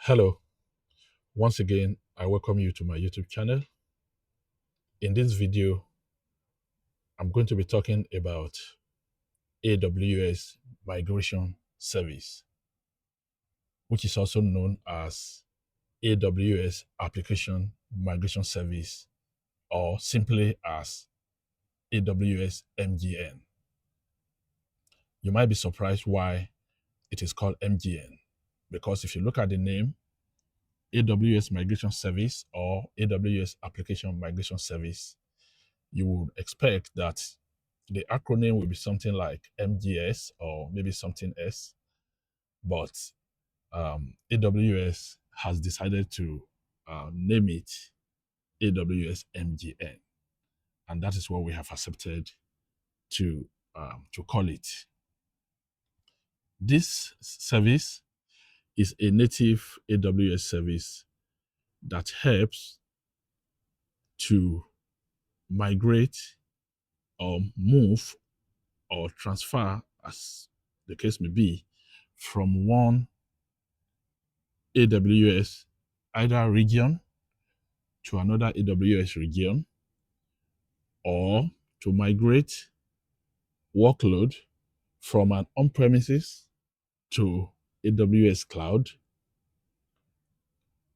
Hello, once again, I welcome you to my YouTube channel. In this video, I'm going to be talking about AWS Migration Service, which is also known as AWS Application Migration Service, or simply as AWS MGN. You might be surprised why it is called MGN, because if you look at the name, AWS Migration Service or AWS Application Migration Service, you would expect that the acronym will be something like MGS or maybe something else, but AWS has decided to name it AWS MGN, and that is what we have accepted to call it. This service is a native AWS service that helps to migrate or move or transfer, as the case may be, from one AWS either region to another AWS region, or to migrate workload from an on-premises to AWS cloud,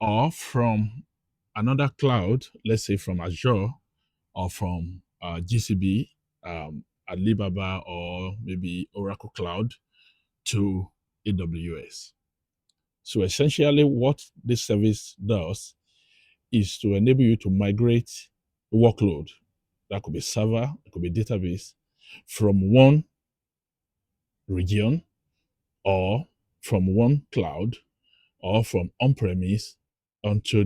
or from another cloud, let's say from Azure or from GCP, Alibaba, or maybe Oracle Cloud to AWS. So essentially what this service does is to enable you to migrate workload, that could be server, it could be database, from one region or from one cloud or from on-premise onto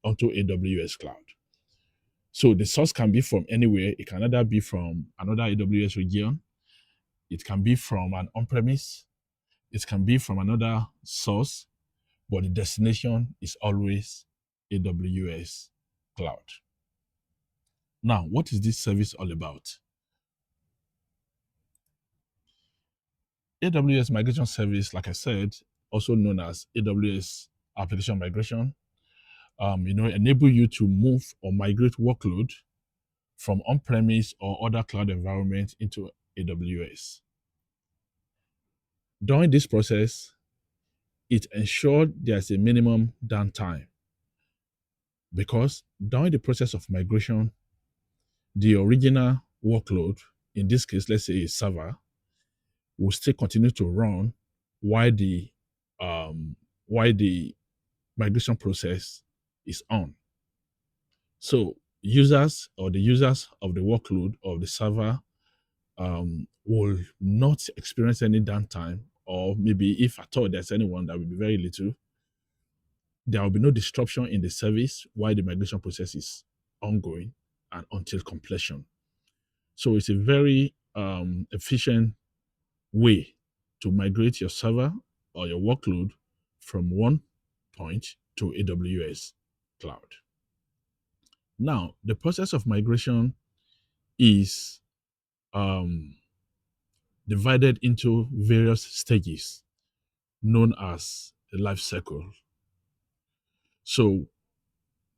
AWS cloud. So the source can be from anywhere. It can either be from another AWS region, it can be from an on-premise, it can be from another source, but the destination is always AWS cloud. Now, what is this service all about? AWS Migration Service, like I said, also known as AWS Application Migration, enable you to move or migrate workload from on-premise or other cloud environment into AWS. During this process, it ensured there's a minimum downtime, because during the process of migration, the original workload, in this case, let's say a server, will still continue to run while the migration process is on. So users or the users of the workload of the server will not experience any downtime, or maybe if at all there's anyone, that will be very little. There will be no disruption in the service while the migration process is ongoing and until completion. So it's a very efficient way to migrate your server or your workload from one point to AWS cloud. Now, the process of migration is divided into various stages known as the lifecycle. So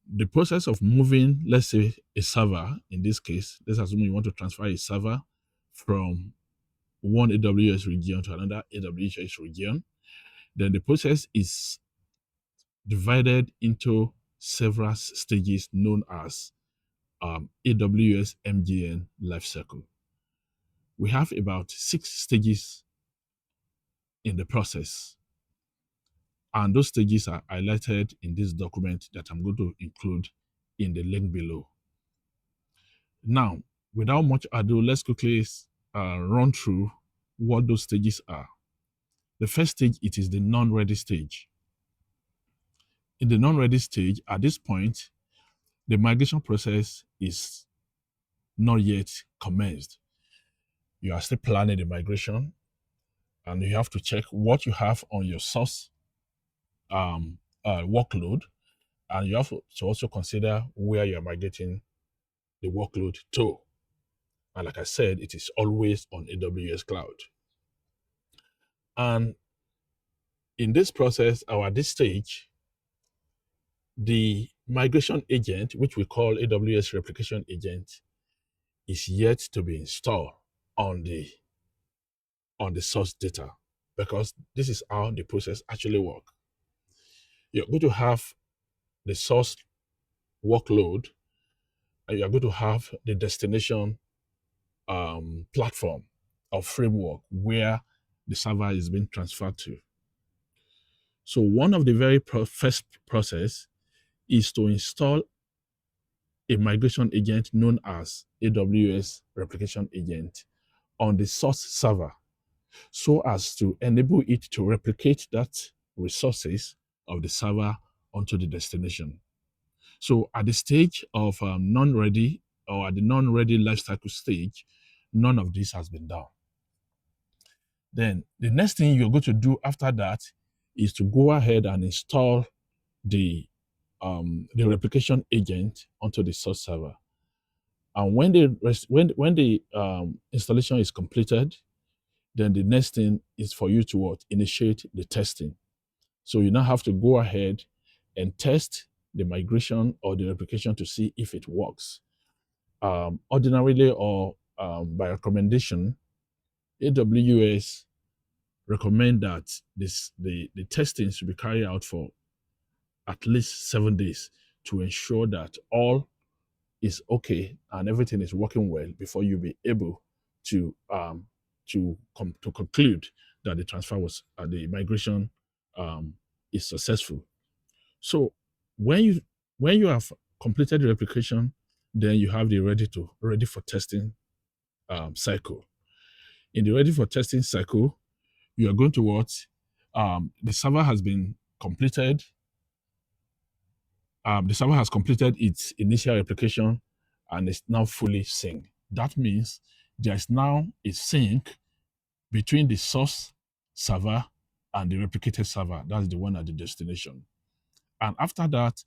the process of moving, let's say a server, in this case, let's assume you want to transfer a server from one AWS region to another AWS region, then the process is divided into several stages known as AWS MGN lifecycle. We have about 6 stages in the process, and those stages are highlighted in this document that I'm going to include in the link below. Now, without much ado, let's quickly run through what those stages are. The first stage, it is the non-ready stage. In the non-ready stage, at this point, the migration process is not yet commenced. You are still planning the migration, and you have to check what you have on your source workload, and you have to also consider where you are migrating the workload to. And like I said, it is always on AWS cloud. And In this process, or at this stage, the migration agent, which we call AWS Replication Agent, is yet to be installed on the source data, because this is how the process actually works. You're going to have the source workload, and you're going to have the destination platform or framework where the server is being transferred to. So one of the very first process is to install a migration agent known as AWS Replication Agent on the source server, so as to enable it to replicate that resources of the server onto the destination. So at the stage of non-ready, or at the non-ready lifecycle stage, none of this has been done. Then the next thing you're going to do after that is to go ahead and install the replication agent onto the source server. And when the installation is completed, then the next thing is for you to what? Initiate the testing. So you now have to go ahead and test the migration or the replication to see if it works. Ordinarily, or by recommendation, AWS recommend that the testing should be carried out for at least 7 days to ensure that all is okay and everything is working well before you be able to conclude that the transfer was the migration is successful. So when you have completed the replication, then you have the ready for testing cycle. In the ready for testing cycle, you are going to what? The server has been completed. The server has completed its initial replication and is now fully synced. That means there is now a sync between the source server and the replicated server. That's the one at the destination. And after that,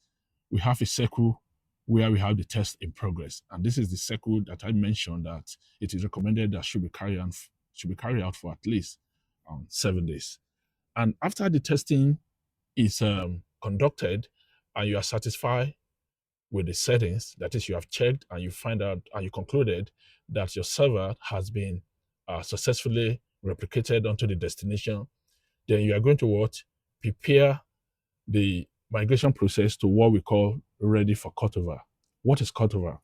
we have a cycle where we have the test in progress. And this is the cycle that I mentioned that it is recommended that should be carried out for at least 7 days. And after the testing is conducted and you are satisfied with the settings, that is, you have checked and you find out and you concluded that your server has been successfully replicated onto the destination, then you are going to what? Prepare the migration process to what we call ready for cutover. What is cutover?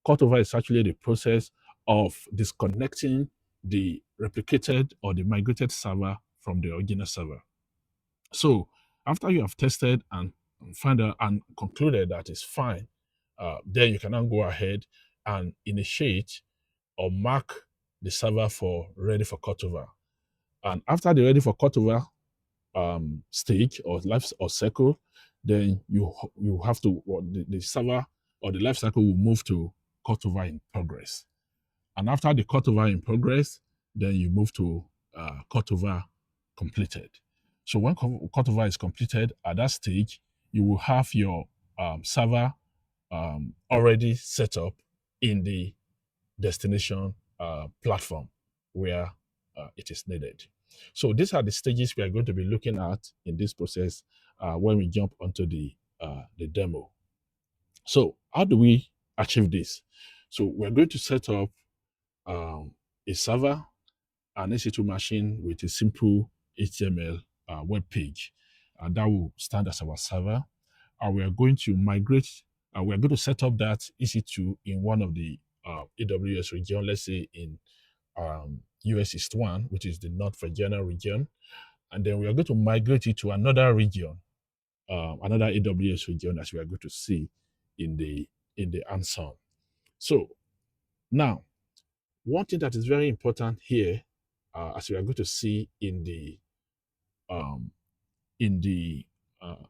Cutover is actually the process of disconnecting the replicated or the migrated server from the original server. So after you have tested and find out and concluded that it's fine, then you can now go ahead and initiate or mark the server for ready for cutover. And after the ready for cutover stage or life or cycle, then you have to the server or the life cycle will move to cutover in progress. And after the cutover in progress, then you move to cutover completed. So when cutover is completed, at that stage, you will have your server already set up in the destination platform where it is needed. So these are the stages we are going to be looking at in this process when we jump onto the demo. So how do we achieve this? So we're going to set up a server, an EC2 machine with a simple HTML web page, and that will stand as our server. And we are going to migrate. We're going to set up that EC2 in one of the AWS region, let's say in US East 1, which is the North Virginia region. And then we are going to migrate it to another region, another AWS region, as we are going to see in the answer. So now, one thing that is very important here, as we are going to see in the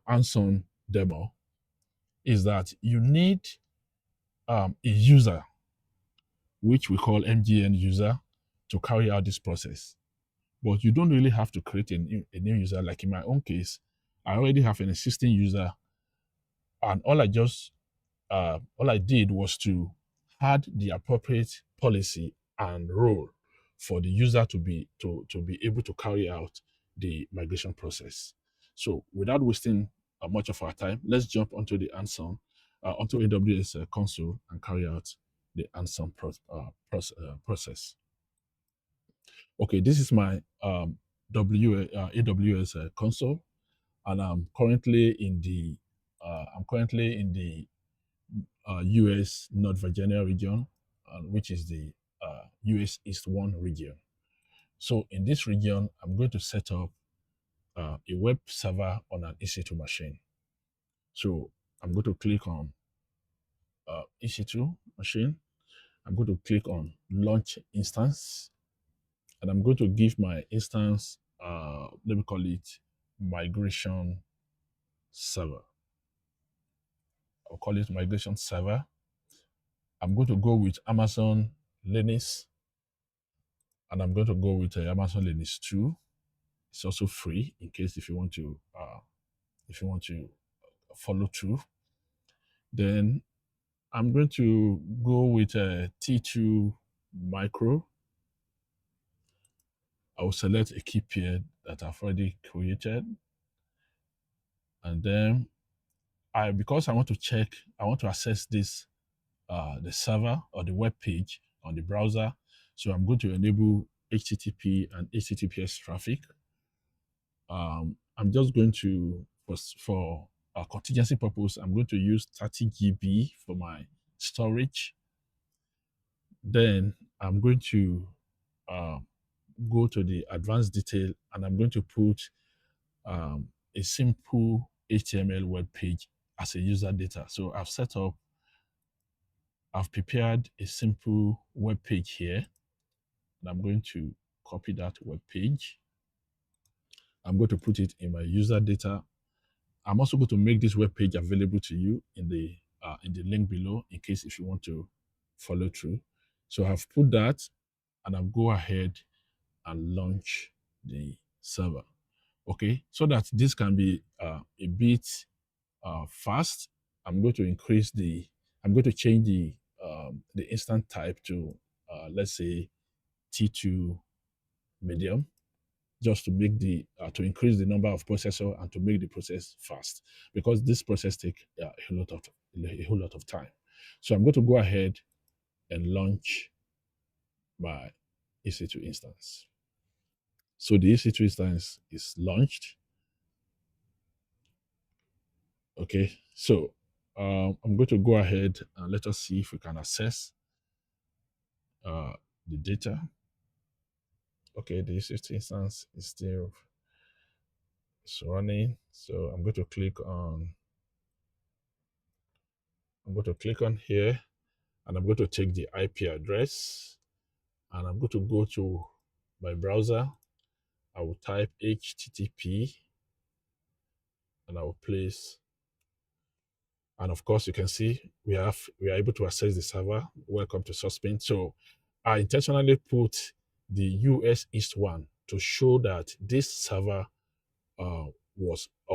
Anson demo, is that you need a user, which we call MGN user, to carry out this process. But you don't really have to create a new user. Like in my own case, I already have an existing user, and all I did was to add the appropriate policy and role for the user to be able to carry out the migration process. So without wasting much of our time, let's jump onto the Anson, onto AWS console and carry out the Anson process. Okay, this is my AWS console, and I'm currently in the US North Virginia region, which is the US East 1 region. So in this region, I'm going to set up a web server on an EC2 machine. So I'm going to click on EC2 machine. I'm going to click on launch instance, and I'm going to give my instance, let me call it migration server. I'll call it migration server. I'm going to go with Amazon Linux, and I'm going to go with Amazon Linux 2. It's also free in case if you want to follow through. Then I'm going to go with a T2 micro. I will select a key pair that I've already created. And then because I want to access this, the server or the web page on the browser. So I'm going to enable HTTP and HTTPS traffic. I'm just going to, for a contingency purpose, I'm going to use 30 GB for my storage. Then I'm going to go to the advanced detail, and I'm going to put a simple HTML web page as a user data. So I've prepared a simple web page here, and I'm going to copy that web page. I'm going to put it in my user data. I'm also going to make this web page available to you in the link below in case if you want to follow through. So I've put that, and I'll go ahead and launch the server. Okay, so that this can be a bit fast. I'm going to change the instant type to let's say T2 medium, just to make to increase the number of processor and to make the process fast, because this process takes a whole lot of time. So I'm going to go ahead and launch my EC2 instance. So the EC2 instance is launched. Okay, so I'm going to go ahead and let us see if we can access the data. Okay, the EC2 instance is still running. So I'm going to click on here, and I'm going to take the IP address, and I'm going to go to my browser. I will type HTTP, and I will place, and of course you can see we are able to access the server. Welcome to Suspend. So I intentionally put the US East 1 to show that this server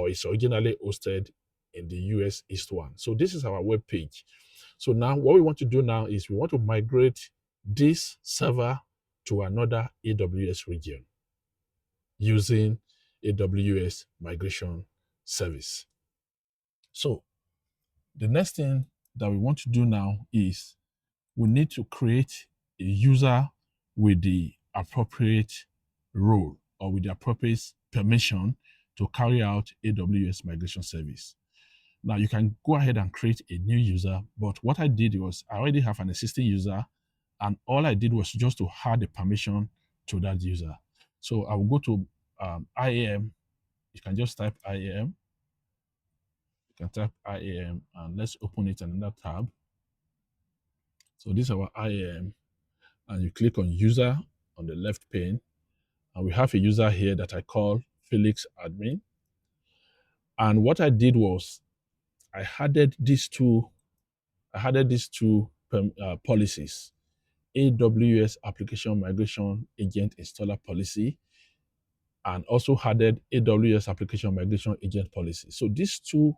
is originally hosted in the US East 1. So this is our web page. So now what we want to do now is we want to migrate this server to another AWS region using AWS Migration Service. So the next thing that we want to do now is we need to create a user with the appropriate role or with the appropriate permission to carry out AWS Migration Service. Now you can go ahead and create a new user, but what I did was I already have an existing user, and all I did was just to add a permission to that user. So I will go to IAM. You can just type IAM. You can type IAM, and let's open it in another tab. So this is our IAM, and you click on user on the left pane, and we have a user here that I call Felix Admin. And what I did was I added these two policies: AWS Application Migration Agent Installer Policy, and also added AWS Application Migration Agent Policy. So these two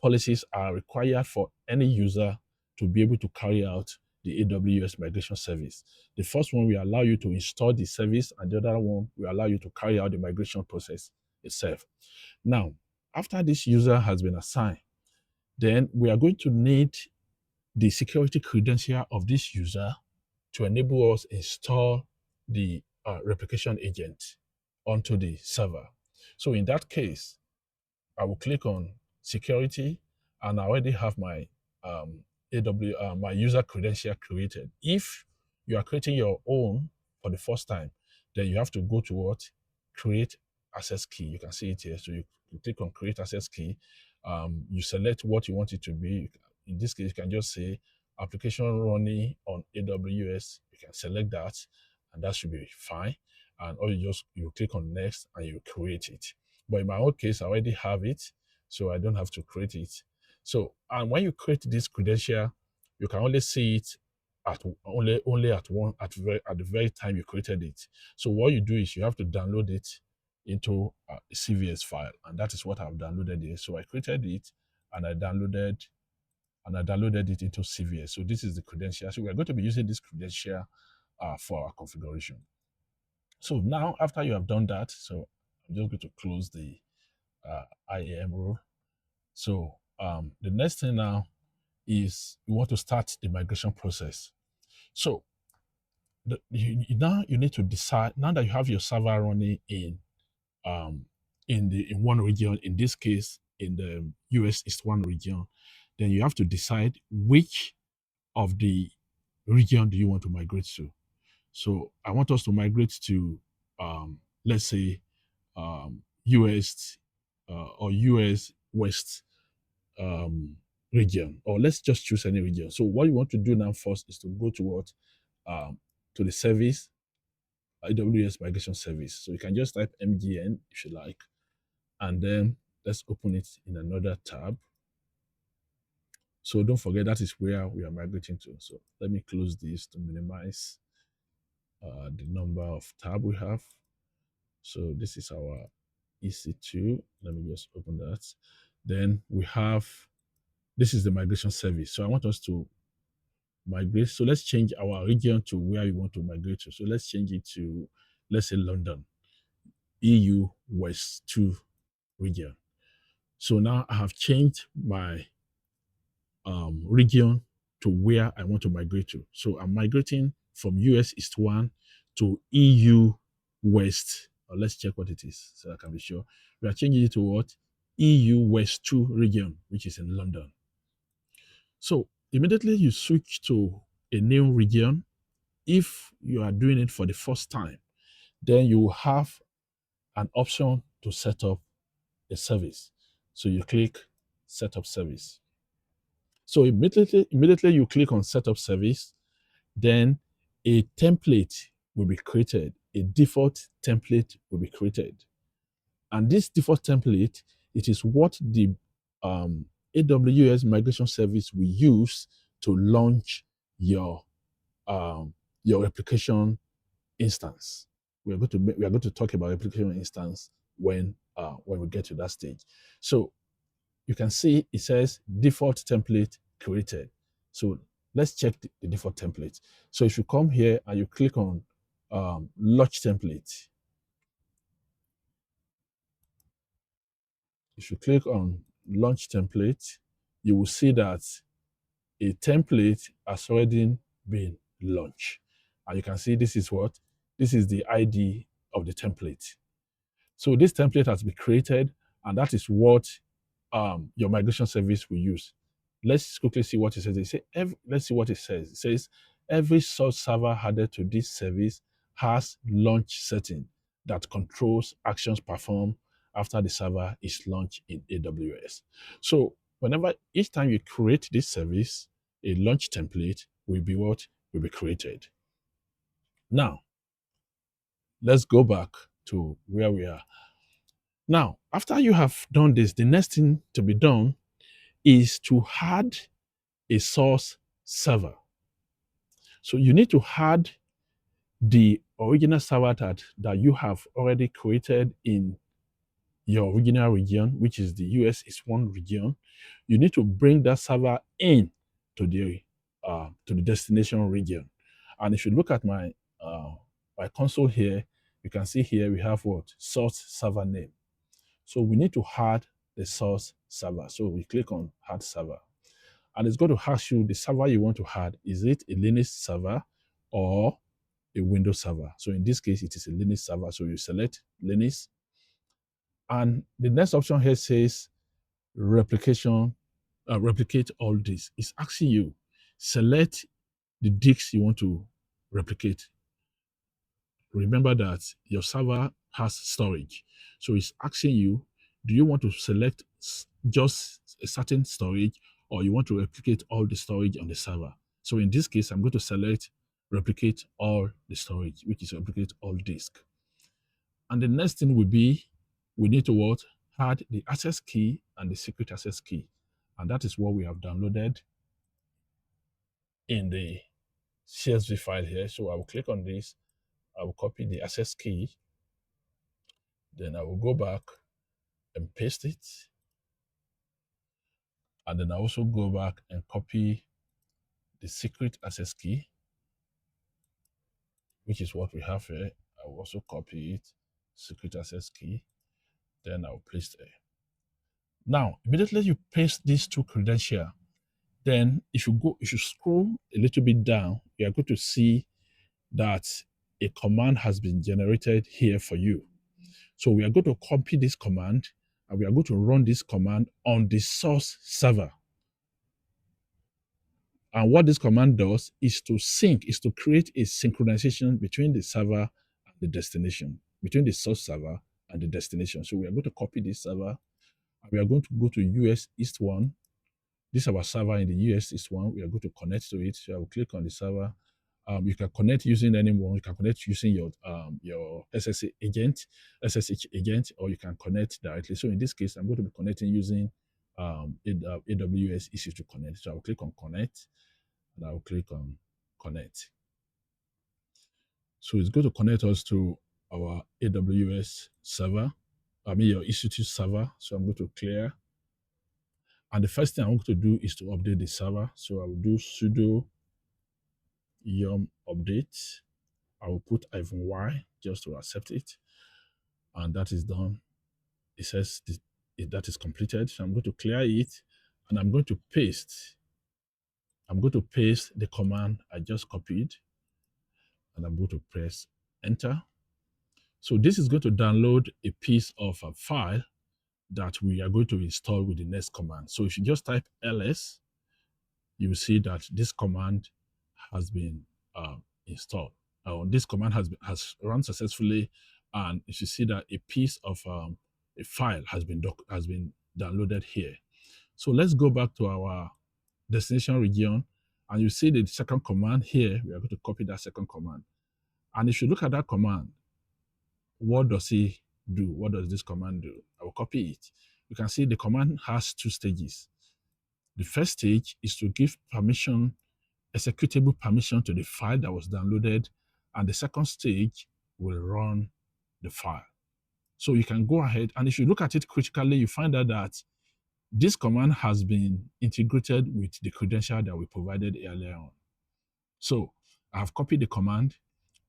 policies are required for any user to be able to carry out the AWS Migration Service. The first one will allow you to install the service, and the other one will allow you to carry out the migration process itself. Now, after this user has been assigned, then we are going to need the security credential of this user to enable us install the replication agent onto the server. So in that case, I will click on security, and I already have my my user credential created. If you are creating your own for the first time, then you have to go to what? Create access key. You can see it here. So you click on create access key. You select what you want it to be. In this case, you can just say application running on AWS. You can select that, and that should be fine. And or you click on next and you create it. But in my own case, I already have it, so I don't have to create it. So, and when you create this credential, you can only see it at only at the very time you created it. So what you do is you have to download it into a CVS file, and that is what I've downloaded here. So I created it, and I downloaded it into CVS. So this is the credential. So we are going to be using this credential for our configuration. So now, after you have done that, so I'm just going to close the IAM role. So the next thing now is you want to start the migration process. So now you need to decide, now that you have your server running in one region, in this case in the US East 1 region, then you have to decide which of the region do you want to migrate to. So I want us to migrate to let's say US or US West region, or let's just choose any region. So what you want to do now first is to go to what? To the service, AWS Migration Service. So you can just type MGN if you like, and then let's open it in another tab. So don't forget that is where we are migrating to. So let me close this to minimize the number of tab we have. So this is our EC2. Let me just open that. Then we have, this is the migration service. So I want us to migrate. So let's change our region to where we want to migrate to. So let's change it to, let's say London, EU West 2 region. So now I have changed my region to where I want to migrate to. So I'm migrating from US East 1 to EU West. Let's check what it is so I can be sure. We are changing it to what? EU West 2 region, which is in London. So immediately you switch to a new region. If you are doing it for the first time, then you have an option to set up a service. So you click set up service. So immediately you click on set up service, then a template will be created. A default template will be created. And this default template, it is what the AWS Migration Service will use to launch your replication instance. We are going to talk about replication instance when we get to that stage. So you can see it says default template created. So let's check the default template. So if you come here and you click on launch template, if you click on launch template, you will see that a template has already been launched. And you can see this is what? This is the ID of the template. So this template has been created, and that is what your migration service will use. Let's quickly see what it says. Let's see what it says. It says, every source server added to this service has launch setting that controls actions performed after the server is launched in AWS. So each time you create this service, a launch template will be created. Now, let's go back to where we are. Now, after you have done this, the next thing to be done is to add a source server. So you need to add the original server that you have already created in your original region, which is the US East 1 region. You need to bring that server in to the to the destination region. And if you look at my console here, you can see here we have what? Source server name. So we need to add the source server. So we click on add server. And it's going to ask you the server you want to add. Is it a Linux server or a Windows server? So in this case, it is a Linux server. So you select Linux. And the next option here says replication, replicate all this. It's asking you, select the disks you want to replicate. Remember that your server has storage. So it's asking you, do you want to select just a certain storage or you want to replicate all the storage on the server? So in this case, I'm going to select replicate all the storage, which is replicate all disk. And the next thing will be, we need to what? Add the access key and the secret access key. And that is what we have downloaded in the CSV file here. So I will click on this. I will copy the access key. Then I will go back and paste it. And then I also go back and copy the secret access key, which is what we have here. I will also copy it, secret access key. Then I'll place there. Now, immediately you paste these two credentials, then if you scroll a little bit down, you are going to see that a command has been generated here for you. So we are going to copy this command and we are going to run this command on the source server. And what this command does is to create a synchronization between the server and the destination, between the source server and the destination. So we are going to copy this server and we are going to go to US East 1. This is our server in the US East 1. We are going to connect to it. So I will click on the server. You can connect using anyone. You can connect using your SSH agent, or you can connect directly. So in this case, I'm going to be connecting using AWS EC2 Connect. So I will click on connect. And I'll click on connect. So it's going to connect us to our AWS server, your EC2 server. So I'm going to clear. And the first thing I want to do is to update the server. So I will do sudo yum update. I will put -y just to accept it. And that is done. It says that is completed. So I'm going to clear it and I'm going to paste the command I just copied. And I'm going to press enter. So this is going to download a piece of a file that we are going to install with the next command. So if you just type ls, you will see that this command has been installed. This command has run successfully, and you should see that a piece of a file has been downloaded here. So let's go back to our destination region, and you see the second command here. We are going to copy that second command. And if you look at that command, what does it do? What does this command do? I will copy it. You can see the command has two stages. The first stage is to give permission, executable permission to the file that was downloaded, and the second stage will run the file. So you can go ahead, and if you look at it critically, you find out that this command has been integrated with the credential that we provided earlier on. So I have copied the command.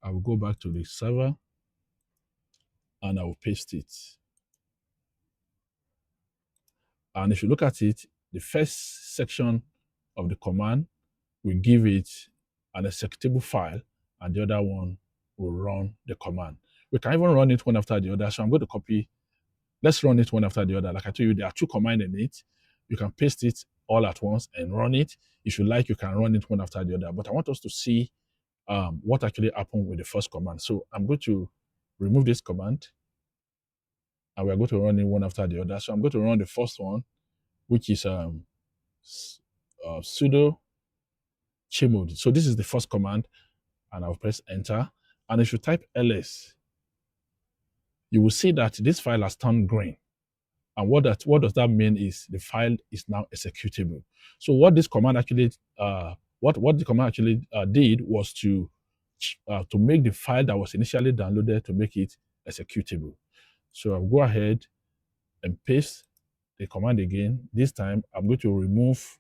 I will go back to the server and I will paste it. And if you look at it, the first section of the command will give it an executable file, and the other one will run the command. We can even run it one after the other. So I'm going to copy. Let's run it one after the other. Like I told you, there are two commands in it. You can paste it all at once and run it. If you like, you can run it one after the other. But I want us to see what actually happened with the first command. So I'm going to remove this command, and we're going to run it one after the other. So I'm going to run the first one, which is sudo chmod. So this is the first command, and I'll press enter. And if you type ls, you will see that this file has turned green. And what does that mean is the file is now executable. So what this command actually, what the command actually did was to make the file that was initially downloaded to make it executable. So I'll go ahead and paste the command again. This time I'm going to remove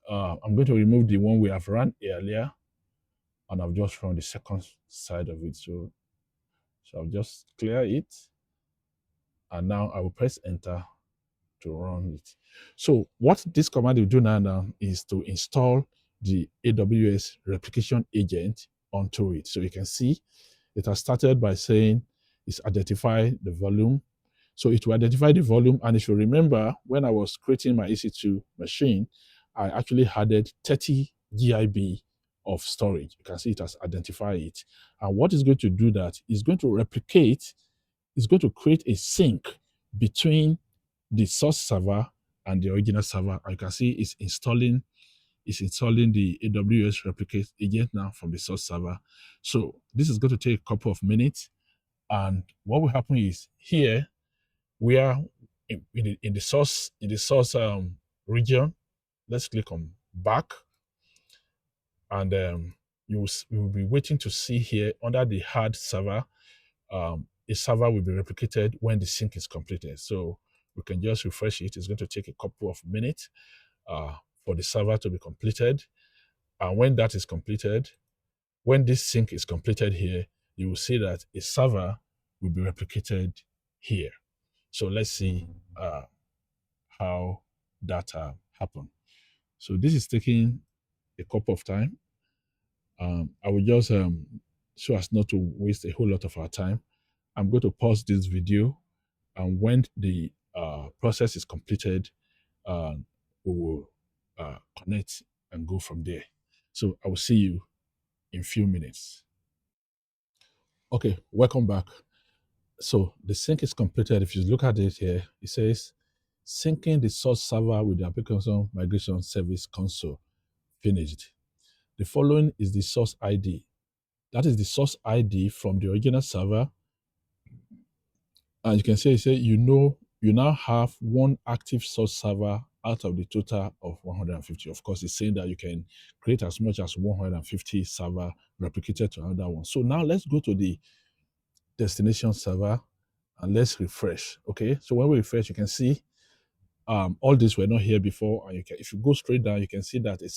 I'm going to remove the one we have run earlier, and I've just run the second side of it. So I'll just clear it, and now I will press enter to run it. So what this command will do now is to install the AWS replication agent onto it. So you can see it has started by saying it's identify the volume. So it will identify the volume. And if you remember, when I was creating my EC2 machine, I actually added 30 GIB of storage. You can see it has identified it. And what is going to do that is going to replicate, is going to create a sync between the source server and the original server. And you can see it's installing the AWS replicate agent now from the source server. So this is going to take a couple of minutes. And what will happen is here we are in the source region. Let's click on back, and you will be waiting to see here under the hard server. A server will be replicated when the sync is completed. So we can just refresh it. It's going to take a couple of minutes for the server to be completed. And when that is completed, when this sync is completed here, you will see that a server will be replicated here. So let's see how that happened. So this is taking a couple of time. I will just, so as not to waste a whole lot of our time, I'm going to pause this video, and when the process is completed, we will connect and go from there. So I will see you in a few minutes. Okay, welcome back. So the sync is completed. If you look at it here, it says syncing the source server with the application migration service console finished. The following is the source ID. That is the source ID from the original server. And you can see, you now have one active source server out of the total of 150. Of course, it's saying that you can create as much as 150 server replicated to another one. So now let's go to the destination server and let's refresh. Okay, so when we refresh, you can see all these were not here before, and if you go straight down, you can see that a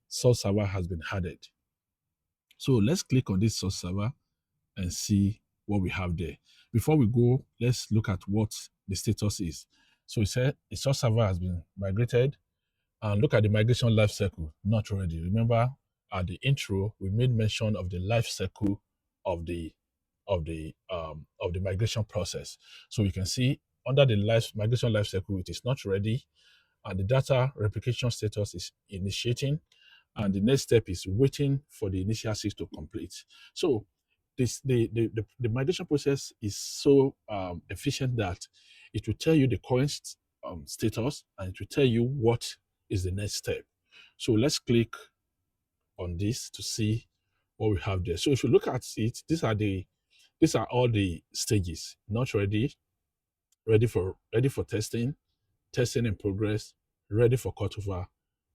source server has been added. So let's click on this source server and see what we have there. Before we go, let's look at what the status is. So it said a source server has been migrated, and look at the migration lifecycle, not ready. Remember at the intro, we made mention of the lifecycle of the migration process. So you can see under the migration lifecycle, it is not ready, and the data replication status is initiating, and the next step is waiting for the initial sync to complete. So the migration process is so efficient that it will tell you the current status, and it will tell you what is the next step. So let's click on this to see what we have there. So if you look at it, these are all the stages: not ready, ready for testing, testing in progress, ready for cutover,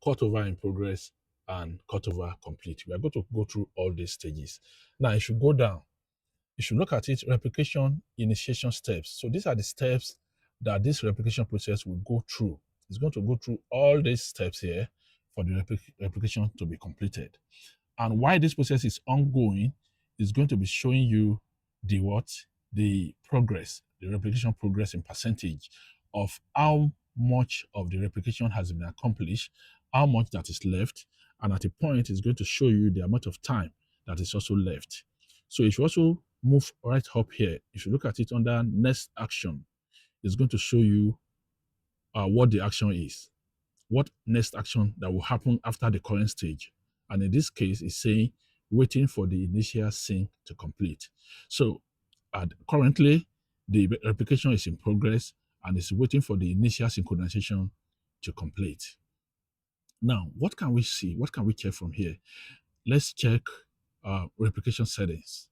cutover in progress, and cutover complete. We are going to go through all these stages. Now, if you go down, you should look at it, replication initiation steps. So these are the steps that this replication process will go through. It's going to go through all these steps here for the replication to be completed. And while this process is ongoing, it's going to be showing you the progress, the replication progress in percentage of how much of the replication has been accomplished, how much that is left, and at a point, it's going to show you the amount of time that is also left. So if you also move right up here, if you look at it under next action, it's going to show you what the action is, what next action that will happen after the current stage. And in this case, it's saying waiting for the initial sync to complete. So currently, the replication is in progress and it's waiting for the initial synchronization to complete. Now, what can we see? What can we check from here? Let's check replication settings.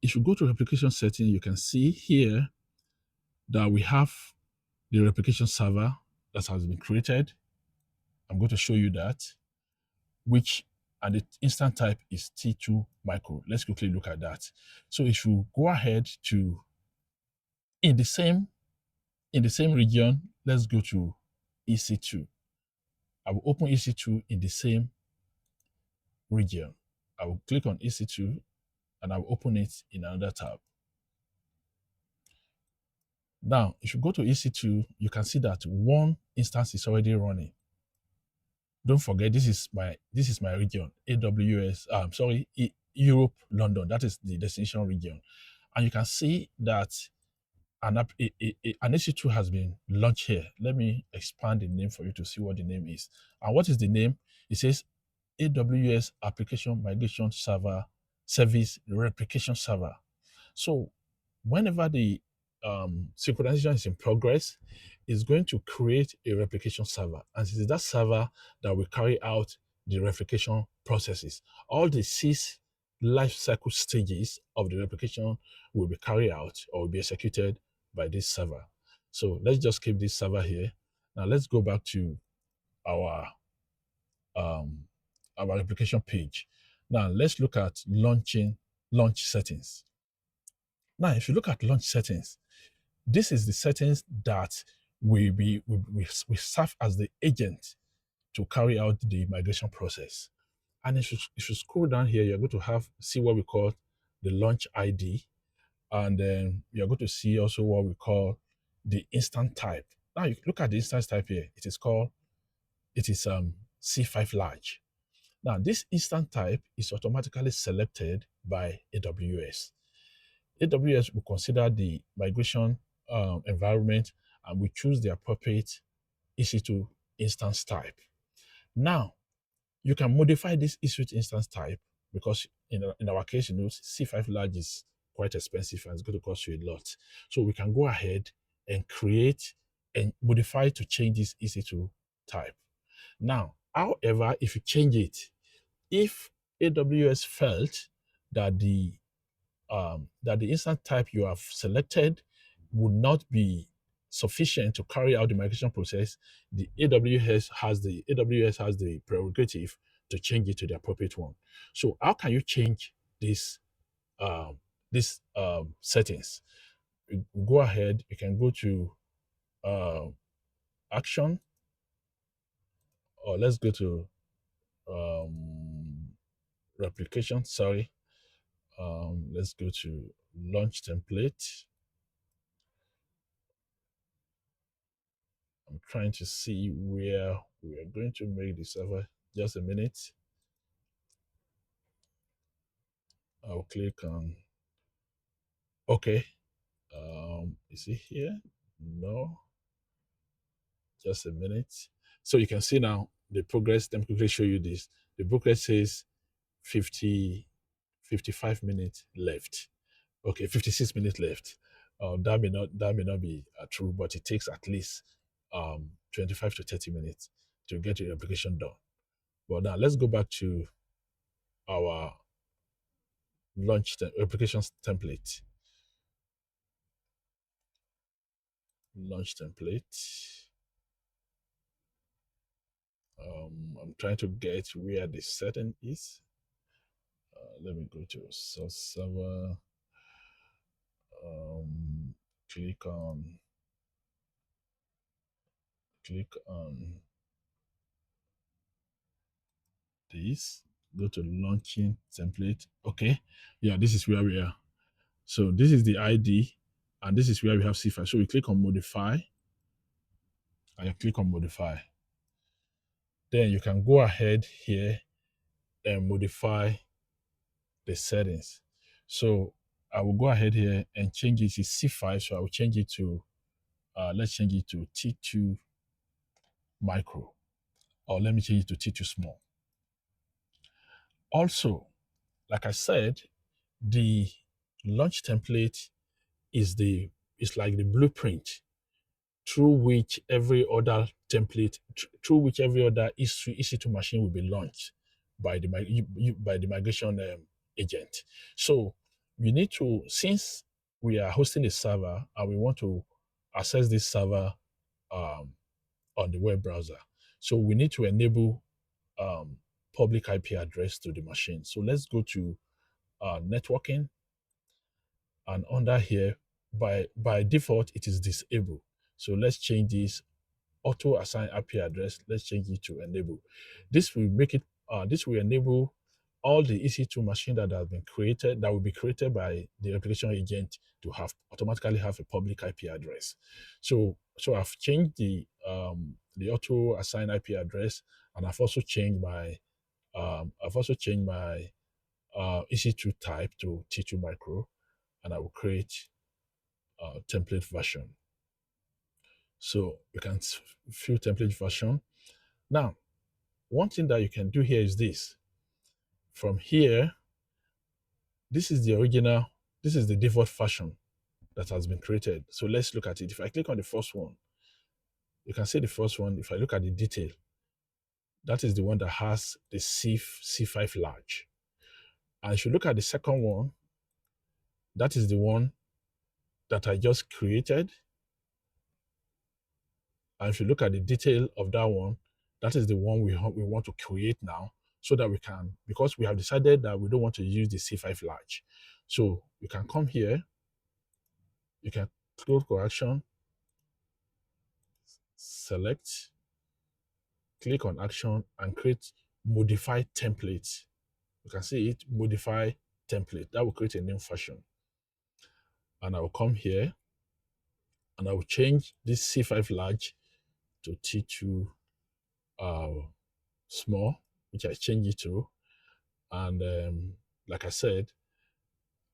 If you go to replication setting, you can see here that we have the replication server that has been created. I'm going to show you that, which and the instance type is T2 micro. Let's quickly look at that. So if you go ahead to in the same region, let's go to EC2. I will open EC2 in the same region. I will click on EC2 and I will open it in another tab. Now, if you go to EC2, you can see that one instance is already running. Don't forget, this is my region, AWS. Europe, London. That is the destination region, and you can see that an EC2 has been launched here. Let me expand the name for you to see what the name is. And what is the name? It says AWS Application Migration Service Replication Server. So whenever the synchronization is in progress, it's going to create a replication server. And it is that server that will carry out the replication processes. All the 6 life cycle stages of the replication will be carried out or will be executed by this server. So let's just keep this server here. Now let's go back to our um, our application page. Now let's look at launch settings. Now, if you look at launch settings, this is the settings that will serve as the agent to carry out the migration process. And if you scroll down here, you're going to see what we call the launch ID, and then you're going to see also what we call the instance type. Now, you look at the instance type here. It is C5 large. Now, this instance type is automatically selected by AWS. AWS will consider the migration environment and we choose the appropriate EC2 instance type. Now, you can modify this EC2 instance type because in our case, C5 large is quite expensive and it's going to cost you a lot. So we can go ahead and create and modify to change this EC2 type. Now, however, if you change it, if AWS felt that the instance type you have selected would not be sufficient to carry out the migration process, the AWS has the prerogative to change it to the appropriate one. So how can you change this settings? You go ahead, you can go to action, or let's go to replication, sorry. Let's go to launch template. I'm trying to see where we are going to make the server. Just a minute. I'll click on, okay. Is it here? No. Just a minute. So you can see now the progress. Let me quickly show you this. The progress says 55 minutes left. Okay, 56 minutes left. That may not be true, but it takes at least 25 to 30 minutes to get your application done. But now let's go back to our applications template. Launch template. I'm trying to get where the setting is. Let me go to source server. Click on this. Go to launching template. Okay, yeah, this is where we are. So this is the ID, and this is where we have C5. So we click on modify, and you click on modify. Then you can go ahead here and modify the settings. So I will go ahead here and change it to C5. So I will change it to, let's change it to T2 micro, or let me change it to T2 small. Also, like I said, the launch template is like the blueprint through which every other EC2 machine will be launched by the migration agent. So we need to, since we are hosting a server and we want to access this server on the web browser, so we need to enable public IP address to the machine. So let's go to networking, and under here, by default, it is disabled. So let's change this auto assign IP address. Let's change it to enable. This will make it. This will enable all the EC2 machine that has been created, that will be created by the replication agent, to have automatically have a public IP address. So I've changed the auto assign IP address, and I've also changed my EC2 type to T2 micro, and I will create a template version. So you can view template version. Now, one thing that you can do here is this. From here, this is the default version that has been created. So let's look at it. If I click on the first one, you can see the first one. If I look at the detail, that is the one that has the C5 large. And if you look at the second one, that is the one that I just created. And if you look at the detail of that one, that is the one we want to create now, so that we can, because we have decided that we don't want to use the C5 large. So you can come here, you can close correction, select, click on action, and create modify template. You can see it, modify template. That will create a new version. And I will come here and I will change this C5 large to T2 small, which I change it to. And like I said,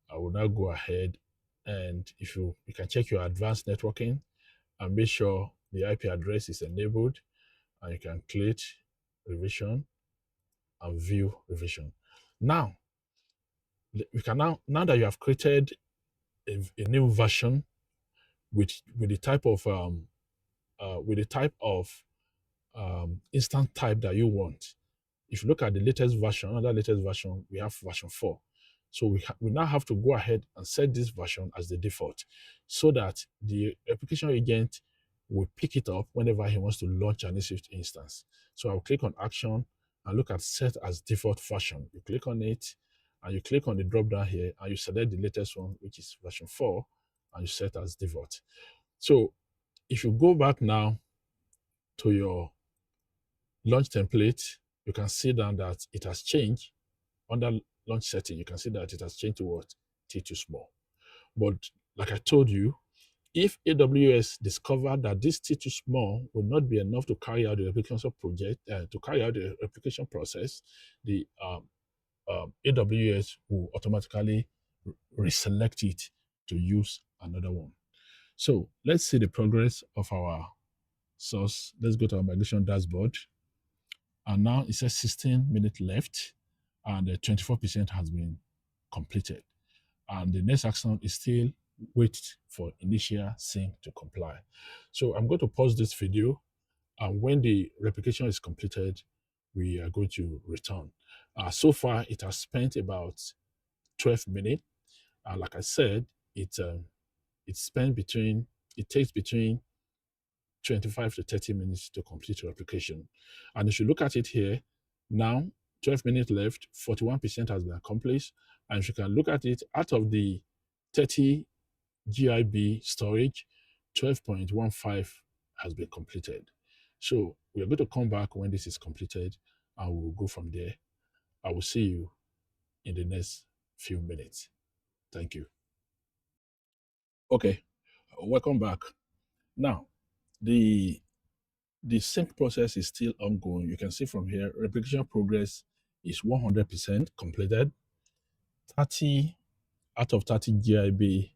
I will now go ahead, and if you can check your advanced networking and make sure the IP address is enabled, and you can create revision and view revision. Now, we can now that you have created a new version with the type of instant type that you want. If you look at the latest version, another latest version, we have version 4. So we now have to go ahead and set this version as the default, so that the application agent will pick it up whenever he wants to launch an EC2 instance. So I'll click on action and look at set as default version. You click on it and you click on the drop down here and you select the latest one, which is version 4, and you set as default. So if you go back now to your launch template, you can see down that it has changed. Under launch setting, you can see that it has changed to what? T2 small. But like I told you, if AWS discovered that this T2 small will not be enough to carry out the replication project, to carry out the replication process, the AWS will automatically reselect it to use another one. So let's see the progress of our source. Let's go to our migration dashboard. And now it says 16 minutes left, and 24% has been completed. And the next action is still wait for initial sync to comply. So I'm going to pause this video, and when the replication is completed, we are going to return. So far, it has spent about 12 minutes. Like I said, it takes between 25 to 30 minutes to complete your application. And if you look at it here, now 12 minutes left, 41% has been accomplished. And if you can look at it, out of the 30 GIB storage, 12.15 has been completed. So we are going to come back when this is completed, and we'll go from there. I will see you in the next few minutes. Thank you. Okay, welcome back. Now, the sync process is still ongoing. You can see from here, replication progress is 100% completed. 30 out of 30 GIB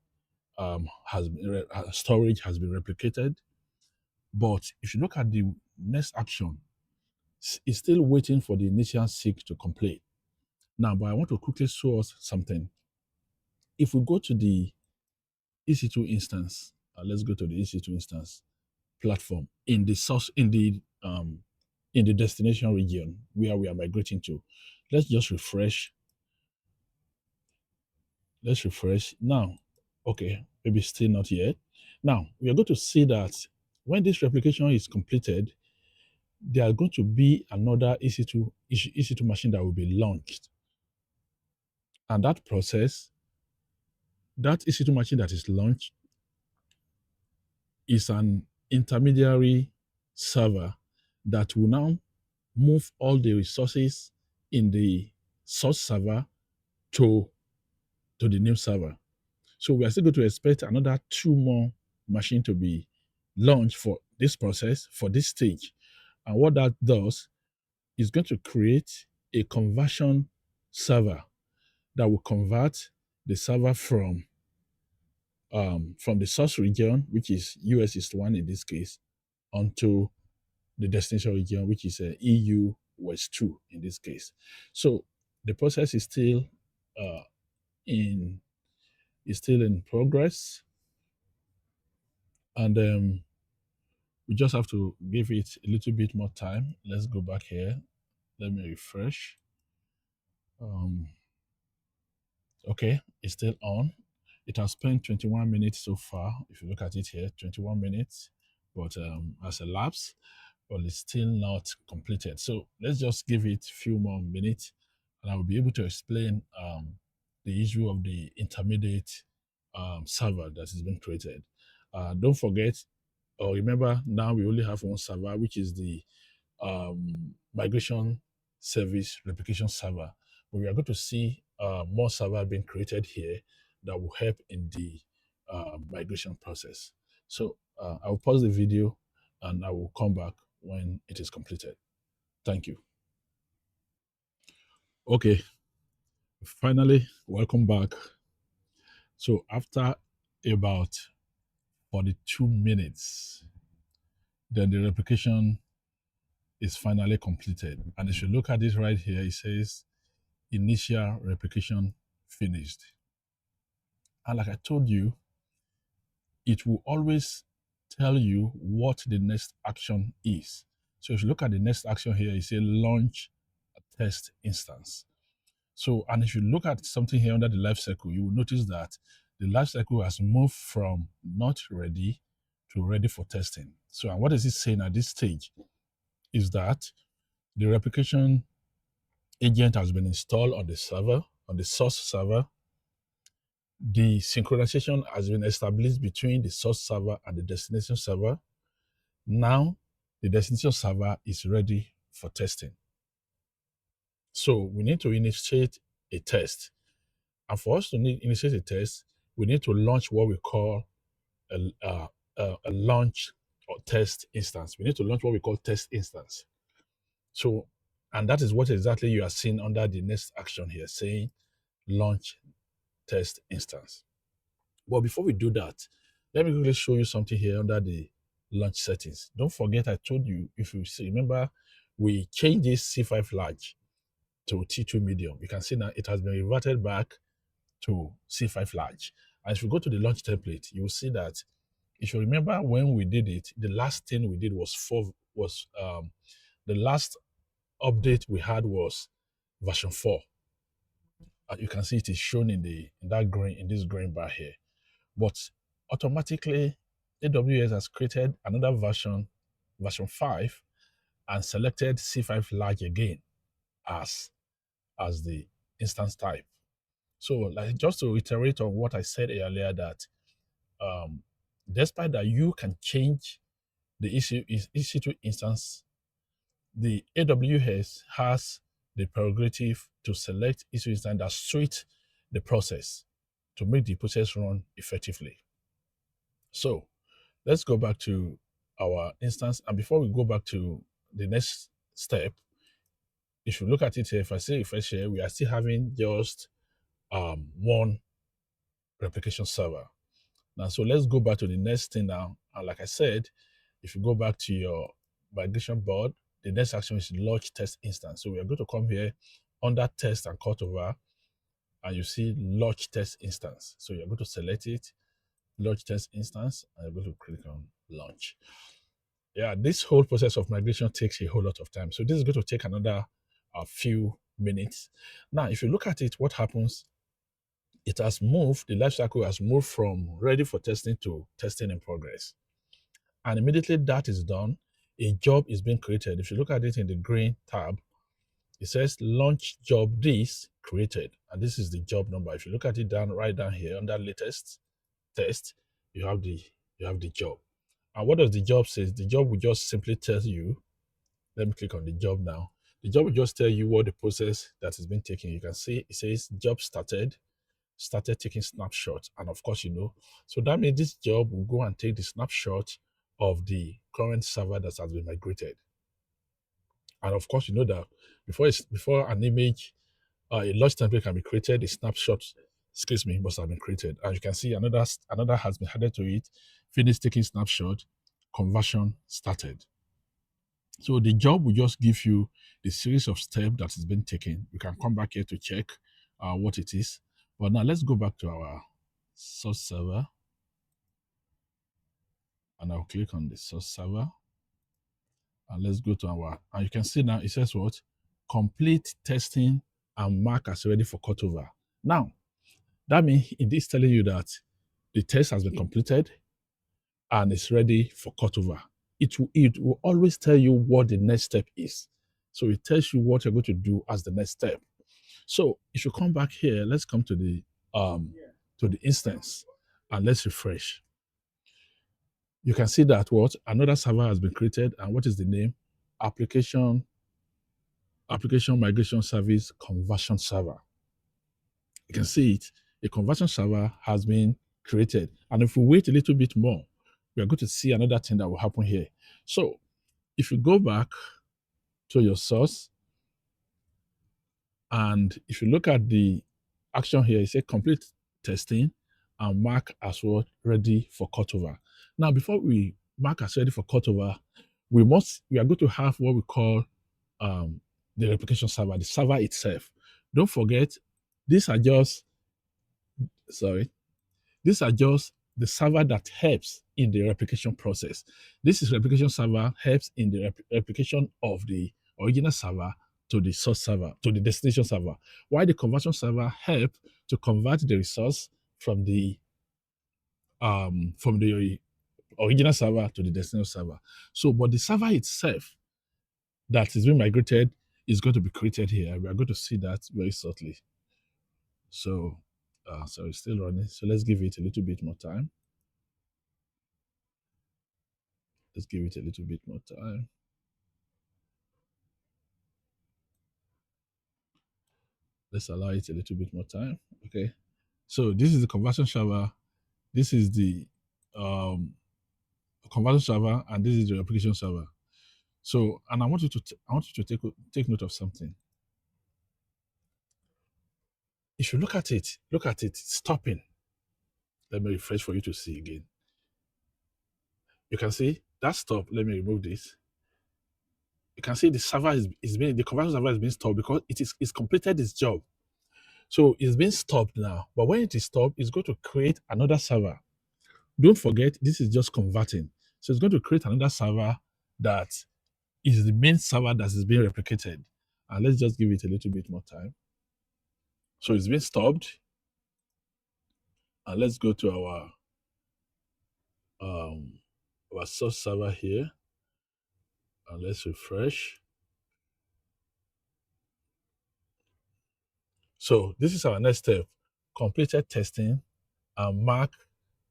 storage has been replicated. But if you look at the next action, it's still waiting for the initial sync to complete. Now, but I want to quickly show us something. If we go to the EC2 instance, let's go to the EC2 instance platform in the source, in the destination region where we are migrating to. Let's just refresh. Let's refresh now. Okay, maybe still not yet. Now we are going to see that when this replication is completed, there are going to be another EC2 machine that will be launched. And that process, that EC2 machine that is launched, is an intermediary server that will now move all the resources in the source server to, to the new server. So we are still going to expect another 2 more machines to be launched for this process, for this stage. And what that does is going to create a conversion server that will convert the server from the source region, which is US East 1 in this case, onto the destination region, which is EU West 2 in this case. So the process uh, in is still in progress, and we just have to give it a little bit more time. Let's go back here. Let me refresh. Um, okay, it's still on. It has spent 21 minutes so far. If you look at it here, 21 minutes, but as a lapse, but it's still not completed. So let's just give it a few more minutes, and I will be able to explain the issue of the intermediate server that has been created. Don't forget, or remember, now we only have one server, which is the migration service replication server. But we are going to see more server being created here that will help in the migration process. So I will pause the video and I will come back when it is completed. Thank you. Okay, finally, welcome back. So after about 42 minutes, then the replication is finally completed. And if you look at it right here, it says initial replication finished. And like I told you, it will always tell you what the next action is. So if you look at the next action here, it says launch a test instance. So, and if you look at something here under the lifecycle, you will notice that the lifecycle has moved from not ready to ready for testing. So, and what is it saying at this stage is that the replication agent has been installed on the server, on the source server. The synchronization has been established between the source server and the destination server. Now, the destination server is ready for testing. So, we need to initiate a test. And for us to initiate a test, we need to launch what we call a launch or test instance. We need to launch what we call test instance. So, and that is what exactly you are seeing under the next action here, saying launch test instance. But before we do that, let me quickly show you something here under the launch settings. Don't forget, I told you, if you remember, we changed this C5 large to T2 medium. You can see now it has been reverted back to C5 large. And if you go to the launch template, you will see that if you remember when we did it, the last thing we did was the last update we had was version 4. You can see it is shown in this green bar here. But automatically, AWS has created another version 5, and selected C5 large again as the instance type. So, like, just to reiterate on what I said earlier, that despite that you can change the EC2 instance, the AWS has the prerogative to select EC2 instance that suits the process to make the process run effectively. So let's go back to our instance. And before we go back to the next step, if you look at it here, if I say refresh here, we are still having just one replication server. Now, so let's go back to the next thing now. And like I said, if you go back to your migration board, the next action is launch test instance. So we are going to come here under test and cutover, and you see launch test instance. So you're going to select it, launch test instance, and you're going to click on launch. Yeah, this whole process of migration takes a whole lot of time. So this is going to take another few minutes. Now, if you look at it, what happens? It has moved, the lifecycle has moved from ready for testing to testing in progress. And immediately that is done, a job is being created. If you look at it in the green tab, it says launch job this created. And this is the job number. If you look at it right down here under latest test, you have the job. And what does the job say? The job will just simply tell you, let me click on the job now. The job will just tell you what the process that has been taken. You can see it says job started taking snapshots. And of course, so that means this job will go and take the snapshot of the current server that has been migrated. And of course, you know that before an image, a large template can be created, a snapshot, must have been created. And you can see another has been added to it, finished taking snapshot, conversion started. So the job will just give you the series of steps that has been taken. You can come back here to check what it is. But now let's go back to our source server. And I'll click on the source server. And let's go to and you can see now it says what? Complete testing and mark as ready for cutover. Now, that means it is telling you that the test has been completed and it's ready for cutover. It will always tell you what the next step is. So it tells you what you're going to do as the next step. So if you come back here, let's come to the instance and let's refresh. You can see that another server has been created, and what is the name? Application Migration Service Conversion Server. You can see it. A conversion server has been created. And if we wait a little bit more, we are going to see another thing that will happen here. So if you go back to your source, and if you look at the action here, it says complete testing and mark as well ready for cutover. Now, before we mark as ready for cutover, we are going to have what we call the replication server, the server itself. Don't forget, these are just the server that helps in the replication process. This is replication server helps in the replication of the original server to the source server, to the destination server, while the conversion server help to convert the resource from the original server to the destination server. So, but the server itself that is being migrated is going to be created here. We are going to see that very shortly. So, it's still running. So let's give it a little bit more time. Let's give it a little bit more time. Let's allow it a little bit more time. Okay. So this is the conversion server. This is the conversion server, and this is the application server. So, and I want you to take note of something. If you look at it stopping. Let me refresh for you to see again. You can see that stop. Let me remove this. You can see the server the conversion server is being stopped because it's completed its job. So it's been stopped now. But when it is stopped, it's going to create another server. Don't forget, this is just converting. So it's going to create another server that is the main server that is being replicated. And let's just give it a little bit more time. So it's been stopped. And let's go to our source server here. And let's refresh. So this is our next step. Completed testing and mark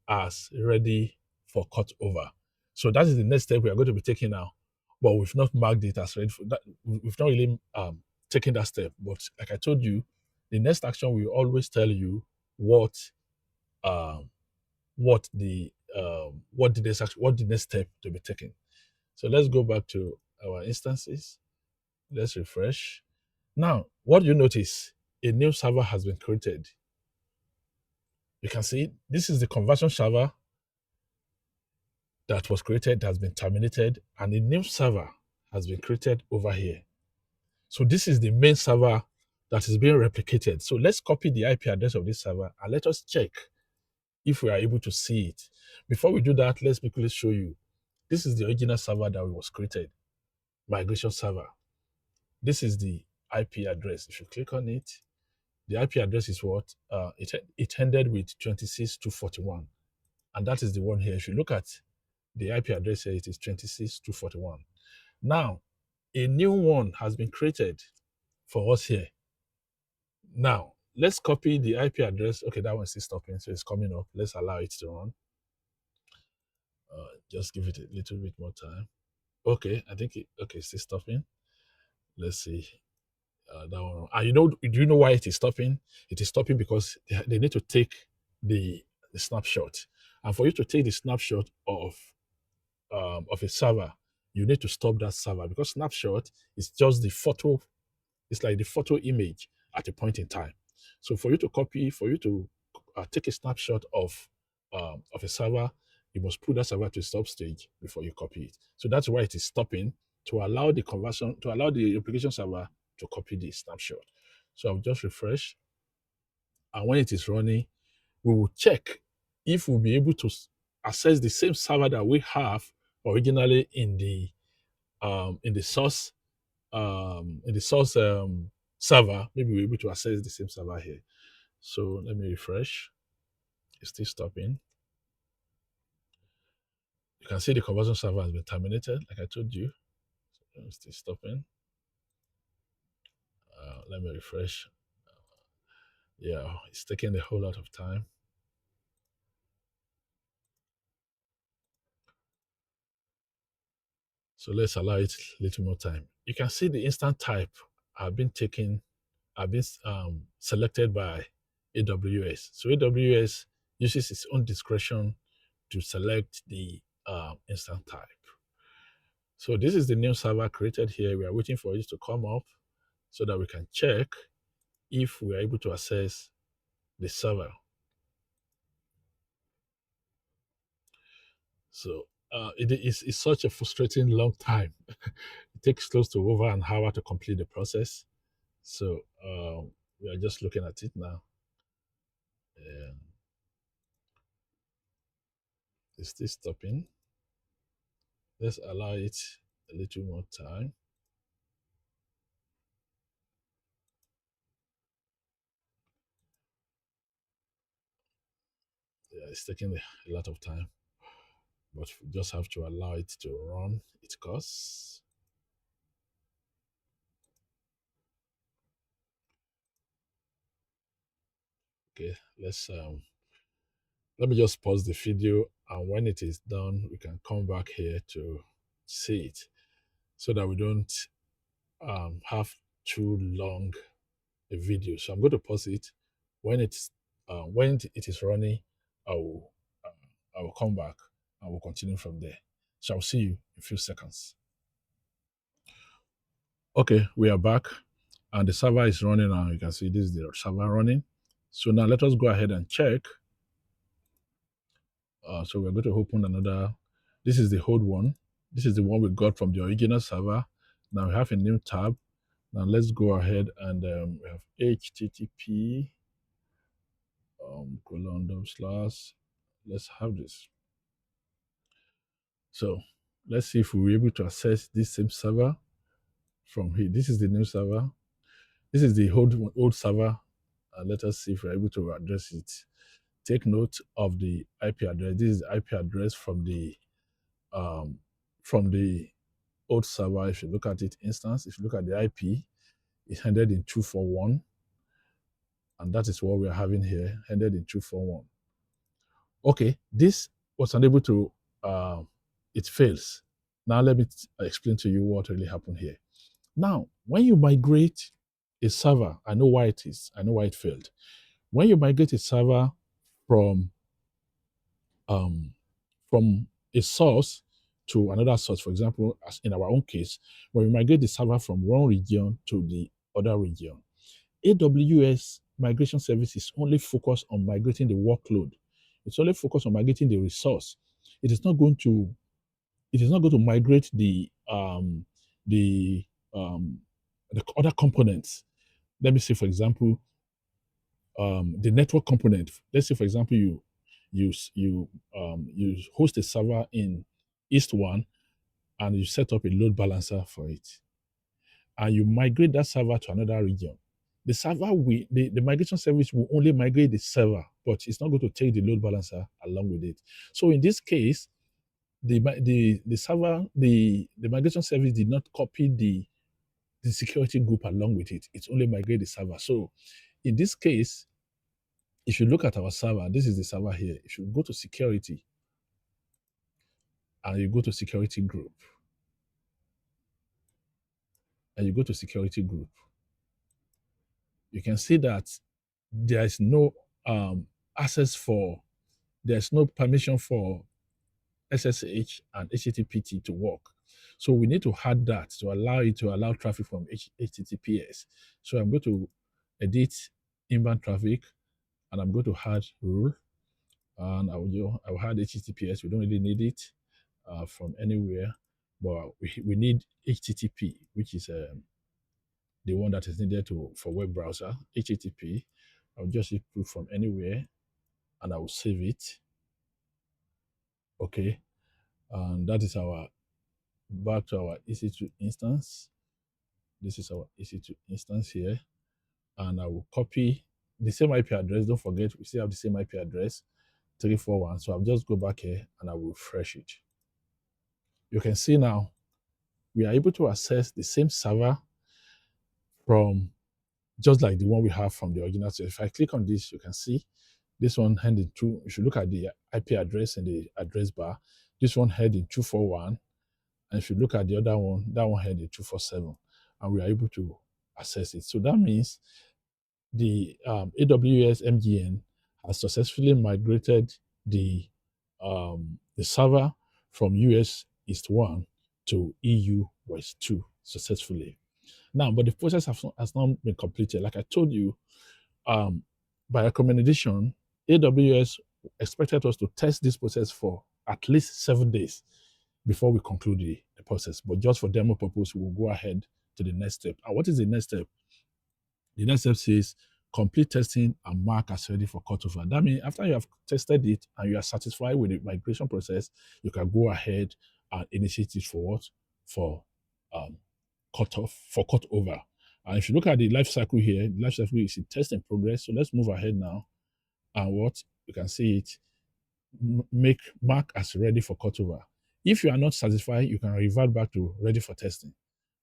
as ready for cutover. So that is the next step we are going to be taking now. But we've not marked it as ready for that. We've not really taken that step. But like I told you, the next action will always tell you what the next step to be taken. So let's go back to our instances. Let's refresh. Now, what do you notice? A new server has been created. You can see this is the conversion server that was created, has been terminated, and a new server has been created over here. So this is the main server that is being replicated. So let's copy the IP address of this server and let us check if we are able to see it. Before we do that, let's quickly show you. This is the original server that was created, migration server. This is the IP address. If you click on it, the IP address is what? It ended with 26241. And that is the one here. If you look at the IP address here, it is 26241. Now, a new one has been created for us here. Now, let's copy the IP address. Okay, that one is still stopping, so it's coming up. Let's allow it to run. Just give it a little bit more time. Okay, I think okay, it's still stopping. Let's see. That one. And do you know why it is stopping? It is stopping because they need to take the, the snapshot. And for you to take the snapshot of a server, you need to stop that server because snapshot is just the photo. It's like the photo image at a point in time. So for you to take a snapshot of a server, you must put that server to stop stage before you copy it. So that's why it is stopping to allow the conversion, to allow the application server to copy the snapshot. So I'll just refresh. And when it is running, we will check if we'll be able to access the same server that we have originally in the source server. Maybe we're able to access the same server here. So let me refresh. It's still stopping. You can see the conversion server has been terminated, like I told you. So it's still stopping. Let me refresh. Yeah, it's taking a whole lot of time. So let's allow it a little more time. You can see the instant type have been taken, have been selected by AWS. So AWS uses its own discretion to select the instant type. So this is the new server created here. We are waiting for it to come up so that we can check if we are able to access the server. So it's such a frustrating long time. It takes close to over an hour to complete the process. So we are just looking at it now. And it's still stopping. Let's allow it a little more time. Yeah, it's taking a lot of time, but we just have to allow it to run its course. Okay, let me just pause the video, and when it is done, we can come back here to see it so that we don't have too long a video. So I'm going to pause it. When it is running, I will I will come back and we'll continue from there. So I'll see you in a few seconds. Okay, we are back, and the server is running now. You can see this is the server running. So now let us go ahead and check. So we're going to open another. This is the old one. This is the one we got from the original server. Now we have a new tab. Now let's go ahead and we have HTTP colon slash. Let's have this. So let's see if we're able to access this same server from here. This is the new server. This is the old server. Let us see if we're able to address it. Take note of the IP address. This is the IP address um, from the old server. If you look at it instance, if you look at the IP, it's ended in 241, and that is what we are having here, ended in 241. Okay, this was unable to, it fails. Now let me explain to you what really happened here. Now, when you migrate a server, I know why it is, I know why it failed. When you migrate a server from um, from a source to another source, for example, as in our own case, when we migrate the server from one region to the other region, AWS Migration Service is only focused on migrating the workload. It's only focused on migrating the resource. It is not going to migrate the um, the other components. Let me say, for example, the network component. Let's say, for example, you host a server in East One, and you set up a load balancer for it, and you migrate that server to another region. The migration service will only migrate the server, but it's not going to take the load balancer along with it. So in this case, the migration service did not copy the security group along with it. It's only migrate the server. So in this case, if you look at our server, this is the server here. If you go to security, and you go to security group, you can see that there is no access for, there's no permission for SSH and HTTP to work. So we need to add that to allow it to allow traffic from HTTPS. So I'm going to edit inbound traffic, and I'm going to add rule, and I will add HTTPS. We don't really need it from anywhere, but we need HTTP, which is the one that is needed for web browser. HTTP. I'll just put from anywhere, and I will save it. Okay, and that is our back to our EC2 instance. This is our EC2 instance here, and I will copy the same IP address. Don't forget, we still have the same IP address, 341. So I'll just go back here and I will refresh it. You can see now we are able to access the same server from just like the one we have from the original. So if I click on this, you can see this one heading to, you should look at the IP address in the address bar. This one heading 241. And if you look at the other one, that one heading 247. And we are able to access it. So that means the AWS MGN has successfully migrated the server from US East 1 to EU West 2 successfully. Now, but the process has not been completed. Like I told you, by recommendation, AWS expected us to test this process for at least 7 days before we conclude the process. But just for demo purpose, we'll go ahead to the next step. And what is the next step? The next step says complete testing and mark as ready for cutover. That means after you have tested it and you are satisfied with the migration process, you can go ahead and initiate it for what? For cutover. And if you look at the life cycle here, the life cycle is in test in progress. So let's move ahead now. And what you can see it make mark as ready for cutover. If you are not satisfied, you can revert back to ready for testing.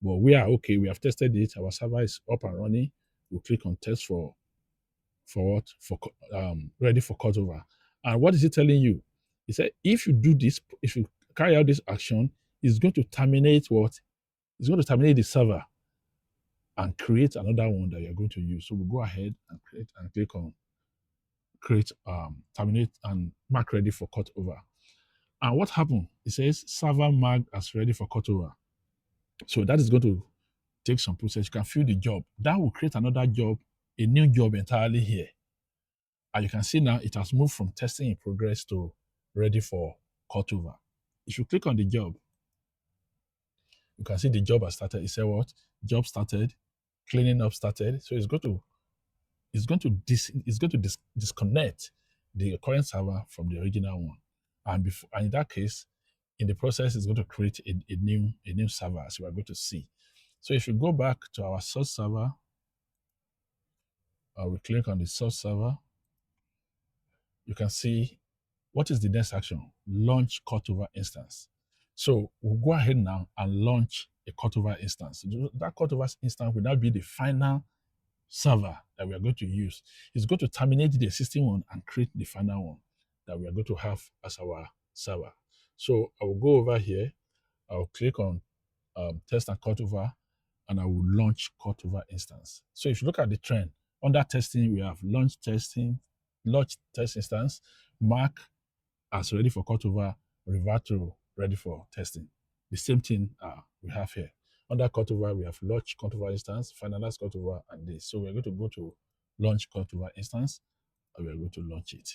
But we are okay. We have tested it. Our server is up and running. We'll click on test for what? For ready for cutover. And what is it telling you? It said if you do this, if you carry out this action, it's going to terminate what? It's going to terminate the server and create another one that you're going to use. So we'll go ahead and create and click on create, terminate, and mark ready for cutover. And what happened? It says server marked as ready for cutover. So that is going to take some process. You can fill the job. That will create another job, a new job entirely here. And you can see now it has moved from testing in progress to ready for cutover. If you click on the job, you can see the job has started. It said what? Job started, cleaning up started. So it's going to disconnect the current server from the original one. And in that case, in the process, it's going to create a new server, as we are going to see. So if you go back to our source server, we click on the source server, you can see what is the next action? Launch cutover instance. So we'll go ahead now and launch a cutover instance. That cutover instance will now be the final server that we are going to use. It's going to terminate the existing one and create the final one that we are going to have as our server. So I will go over here, I'll click on test and cutover, and I will launch cutover instance. So if you look at the trend, under testing, we have launch test instance, mark as ready for cutover, revert to ready for testing. The same thing we have here. Under cutover, we have launch cutover instance, finalize cutover, and this. So we're going to go to launch cutover instance, and we're going to launch it.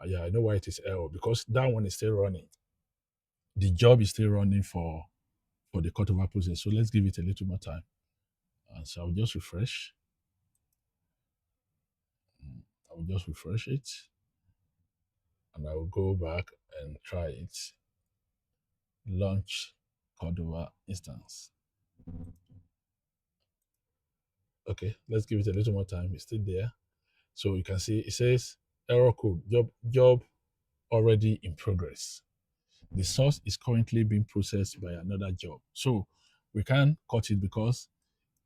Yeah, I know why it is error, because that one is still running. The job is still running for the cutover process. So let's give it a little more time. And so I'll just refresh. I will just refresh it. And I will go back and try it. Launch cutover instance. Okay, let's give it a little more time. It's still there. So you can see it says error code, job already in progress. The source is currently being processed by another job. So we can't cut it because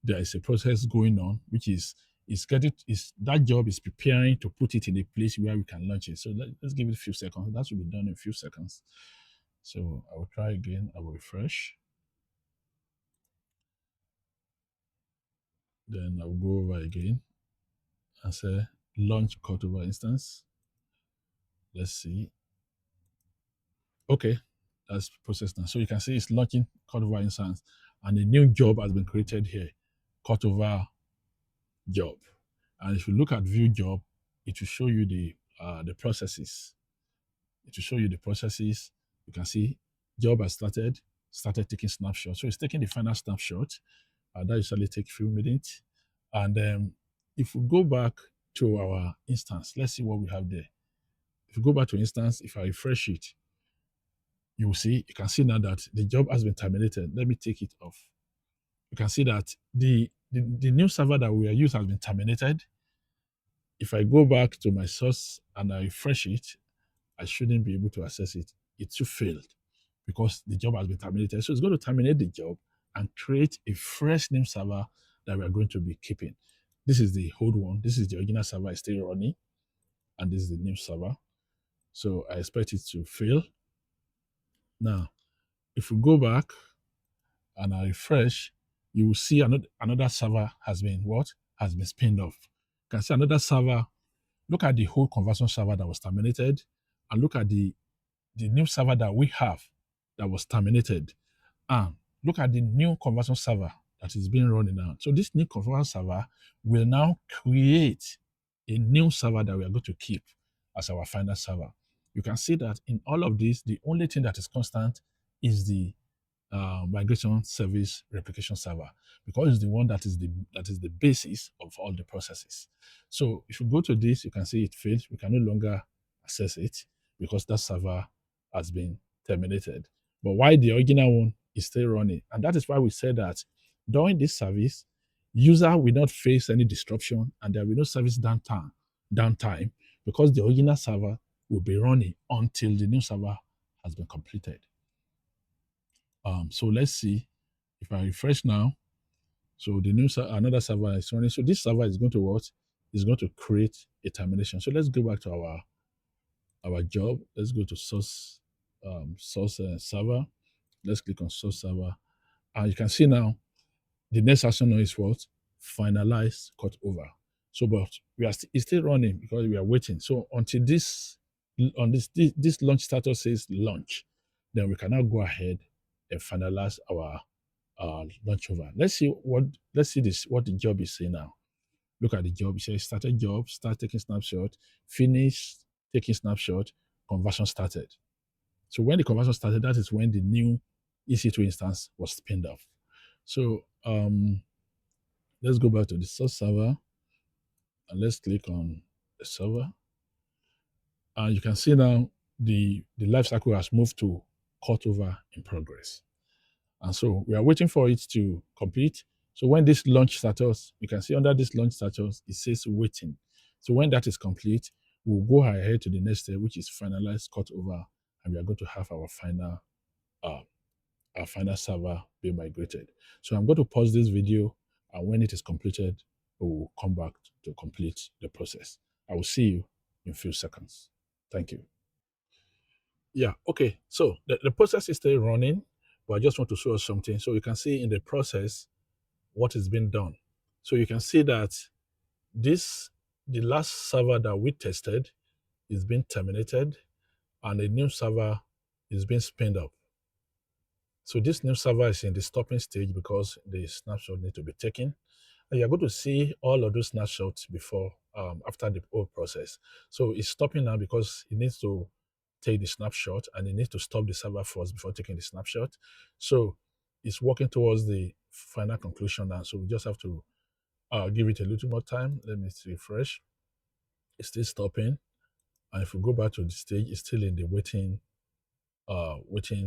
there is a process going on, which is that job is preparing to put it in a place where we can launch it. So let's give it a few seconds. That should be done in a few seconds. So I will try again. I will refresh. Then I'll go over again and say launch cutover instance. Let's see. Okay, that's processed now. So you can see it's launching cutover instance, and a new job has been created here, cutover job. And if you look at view job, it will show you the processes. It will show you the processes. You can see job has started taking snapshots. So it's taking the final snapshot. That usually take a few minutes. And if we go back to our instance, let's see what we have there. If you go back to instance, if I refresh it, you will see, you can see now that the job has been terminated. Let me take it off. You can see that the new server that we are using has been terminated. If I go back to my source and I refresh it, I shouldn't be able to access it. It too failed because the job has been terminated. So it's going to terminate the job and create a fresh name server that we are going to be keeping. This is the old one. This is the original server is still running, and this is the new server. So I expect it to fail. Now, if we go back and I refresh, you will see another server has been what? Has been spinned off. You can see another server. Look at the whole conversion server that was terminated, and look at the new server that we have that was terminated. And look at the new conversion server that is being running now. So this new conversion server will now create a new server that we are going to keep as our final server. You can see that in all of this, the only thing that is constant is the migration service replication server, because it's the one that is the basis of all the processes. So if you go to this, you can see it failed. We can no longer access it because that server has been terminated. But why the original one is still running, and that is why we said that during this service, user will not face any disruption and there will be no service downtime because the original server will be running until the new server has been completed. So let's see if I refresh now. So the another server is running. So this server is going to what? Is going to create a termination. So let's go back to our job. Let's go to source server. Let's click on source server, and you can see now the next action now is what? Finalize cut over. So, but it's still running because we are waiting. So until this launch status says launch, then we can now go ahead and finalize our launch over. Let's see this what the job is saying now. Look at the job. It says started job, start taking snapshot, finish taking snapshot, conversion started. So when the conversion started, that is when the new EC2 instance was spinned off. So let's go back to the source server and let's click on the server. And you can see now the lifecycle has moved to cutover in progress. And so we are waiting for it to complete. So when this launch status, you can see under this launch status, it says waiting. So when that is complete, we'll go ahead to the next step, which is finalize cutover, and we are going to have uh, our final server being migrated. So I'm going to pause this video, and when it is completed, we will come back to complete the process. I will see you in a few seconds. Thank you. Yeah, okay. So the process is still running, but I just want to show us something. So you can see in the process what is being done. So you can see that the last server that we tested is being terminated and a new server is being spinned up. So this new server is in the stopping stage because the snapshot need to be taken. And you're going to see all of those snapshots before, after the whole process. So it's stopping now because it needs to take the snapshot and it needs to stop the server first before taking the snapshot. So it's working towards the final conclusion now. So we just have to give it a little more time. Let me refresh. It's still stopping. And if we go back to the stage, it's still in the waiting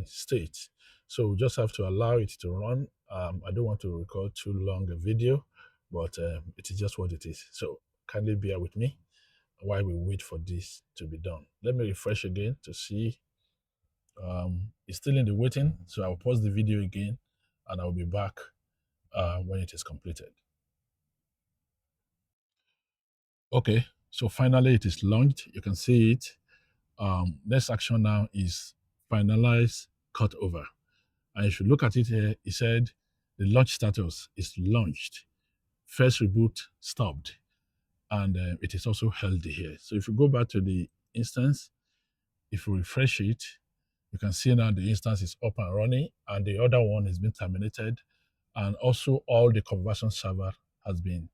state. So we just have to allow it to run. I don't want to record too long a video, but it is just what it is. So kindly bear with me while we wait for this to be done. Let me refresh again to see. It's still in the waiting, so I'll pause the video again and I'll be back when it is completed. Okay, so finally it is launched. You can see it. Next action now is finalize cutover. And if you look at it here, it said the launch status is launched. First reboot stopped. And it is also healthy here. So if you go back to the instance, if you refresh it, you can see now the instance is up and running and the other one has been terminated. And also all the conversion server has been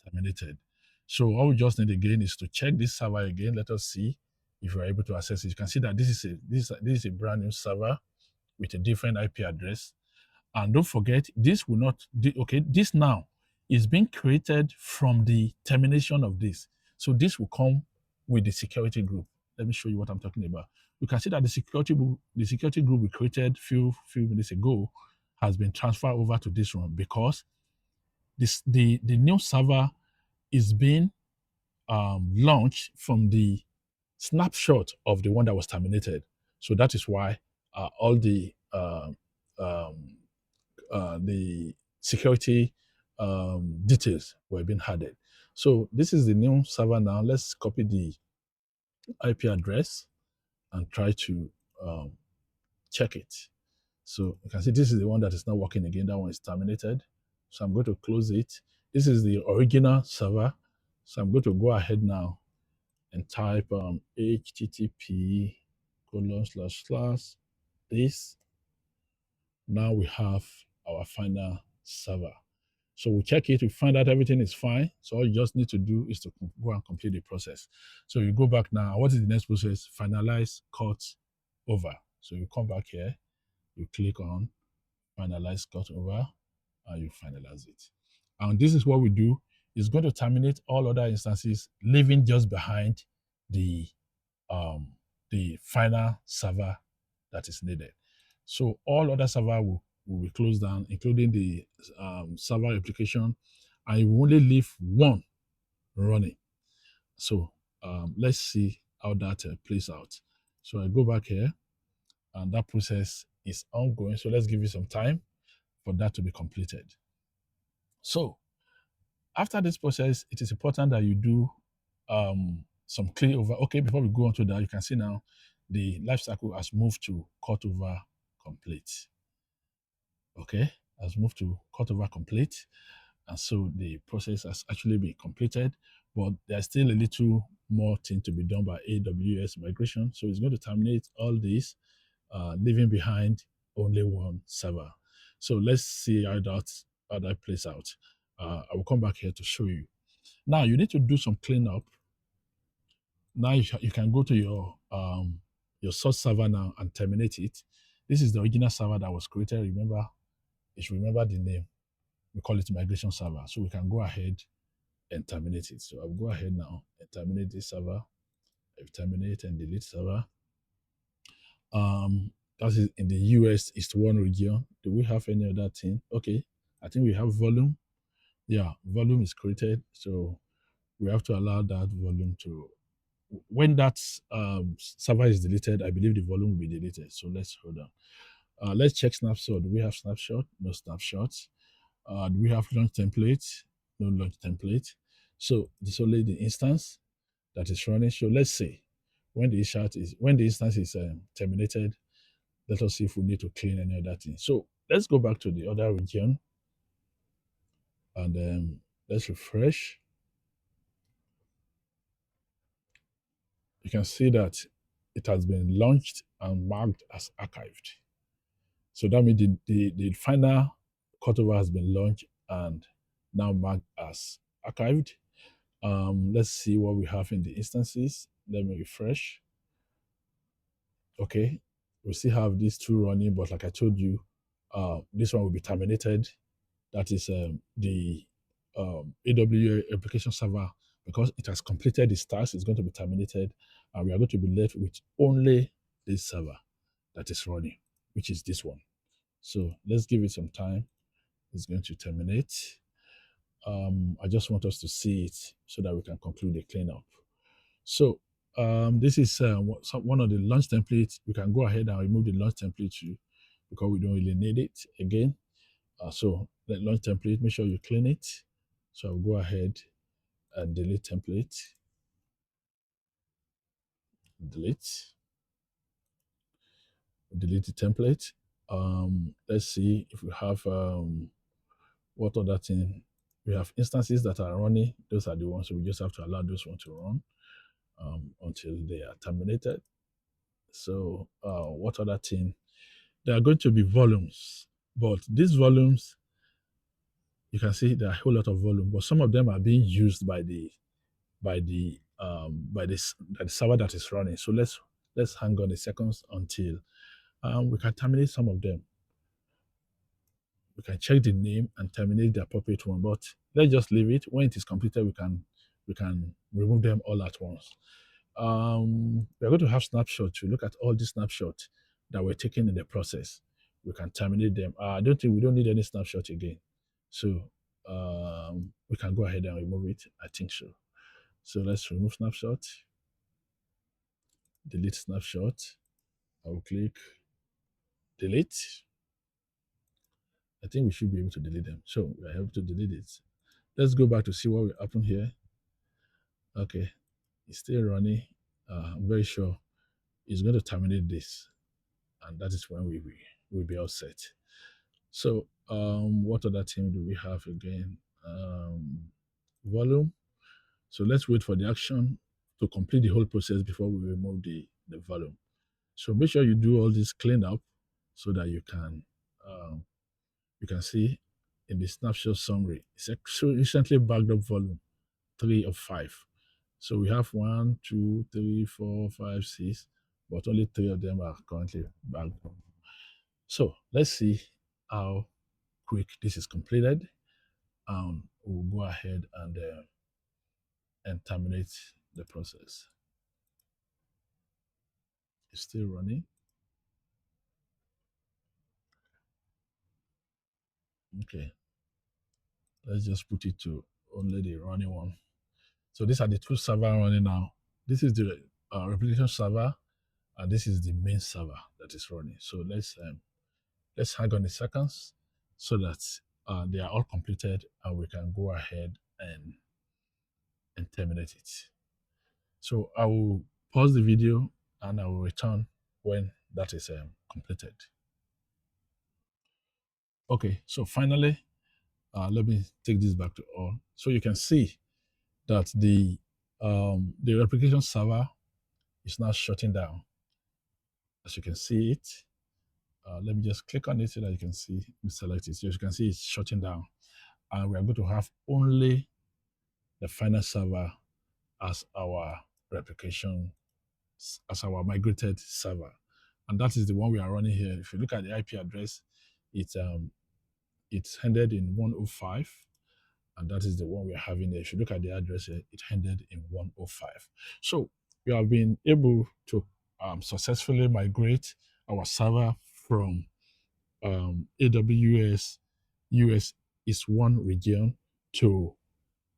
terminated. So all we just need again is to check this server again. Let us see if we're able to access it. You can see that this is a brand new server with a different IP address. And don't forget, this will not, okay, this now is being created from the termination of this. So this will come with the security group. Let me show you what I'm talking about. You can see that the security group we created few minutes ago has been transferred over to this one because the new server is being launched from the snapshot of the one that was terminated. So that is why all the security details were being added. So this is the new server now. Let's copy the IP address and try to check it. So you can see this is the one that is not working again. That one is terminated. So I'm going to close it. This is the original server. So I'm going to go ahead now and type http :/ this. Now we have our final server. So we check it, we find out everything is fine. So all you just need to do is to go and complete the process. So you go back now. What is the next process? Finalize cut over. So you come back here, you click on finalize cut over, and you finalize it. And this is what we do. It's going to terminate all other instances, leaving just behind the final server that is needed. So all other server will be closed down, including the server application, and you will only leave one running. So let's see how that plays out. So I go back here, and that process is ongoing. So let's give you some time for that to be completed. So after this process, it is important that you do some clean over. Okay, before we go on to that, you can see now the lifecycle has moved to cut over complete. Okay, has moved to cut over complete. And so the process has actually been completed, but there's still a little more thing to be done by AWS migration. So it's going to terminate all this, leaving behind only one server. So let's see how that plays out. I will come back here to show you. Now you need to do some cleanup. Now you can go to your source server now and terminate it. This is the original server that was created. Remember, you should remember the name. We call it migration server. So we can go ahead and terminate it. So I'll go ahead now and terminate this server. I'll terminate and delete server. That is in the US East 1 region. Do we have any other thing? Okay, I think we have volume. Yeah, volume is created. So we have to allow that volume to, when that server is deleted, I believe the volume will be deleted. So let's hold on. Let's check snapshot. Do we have snapshot? No snapshots. Do we have launch template? No launch template. So this is only the instance that is running. So let's say when the instance is terminated, let us see if we need to clean any other thing. So let's go back to the other region and let's refresh. You can see that it has been launched and marked as archived. So that means the final cutover has been launched and now marked as archived. Let's see what we have in the instances. Let me refresh. Okay, we still have these two running, but like I told you, this one will be terminated. That is the AWS Application Server, because it has completed its task, it's going to be terminated, and we are going to be left with only this server that is running, which is this one. So let's give it some time. It's going to terminate. I just want us to see it so that we can conclude the cleanup. So this is one of the launch templates. We can go ahead and remove the launch template too, because we don't really need it again. So the launch template, make sure you clean it. So I'll go ahead and delete template. Delete. delete the template. Let's see if we have what other thing. We have instances that are running. Those are the ones, so we just have to allow those ones to run until they are terminated. So what other thing? There are going to be volumes, but these volumes, you can see there are a whole lot of volume, but some of them are being used by the server that is running. So let's hang on a second until we can terminate some of them. We can check the name and terminate the appropriate one, but let's just leave it. When it is completed, we can remove them all at once. We're going to have snapshots to look at all the snapshots that were taken in the process. We can terminate them. I don't think we don't need any snapshot again. So we can go ahead and remove it. I think so. So let's remove snapshot, delete snapshot. I will click delete. I think we should be able to delete them. So we are able to delete it. Let's go back to see what will happen here. Okay, it's still running. I'm very sure it's going to terminate this, and that is when we will be all set. So what other thing do we have again? Volume. So let's wait for the action to complete the whole process before we remove the volume. So make sure you do all this cleanup so that you can see in the snapshot summary. It's actually recently backed up volume 3 of 5. So we have 1, 2, 3, 4, 5, 6, but only 3 of them are currently backed up. So let's see how quick this is completed. We'll go ahead and terminate the process. It's still running. Okay, let's just put it to only the running one. So these are the two servers running now. This is the replication server, and this is the main server that is running. So let's hang on the seconds so that they are all completed, and we can go ahead and terminate it. So I will pause the video and I will return when that is completed. Okay, so finally, let me take this back to all. So you can see that the replication server is now shutting down. As you can see it, let me just click on it so that you can see, select it. So as you can see, it's shutting down. And we are going to have only the final server as our replication, as our migrated server. And that is the one we are running here. If you look at the IP address, it's ended in 105, and that is the one we are having there. If you look at the address here, it ended in 105. So we have been able to successfully migrate our server from AWS US East 1 region to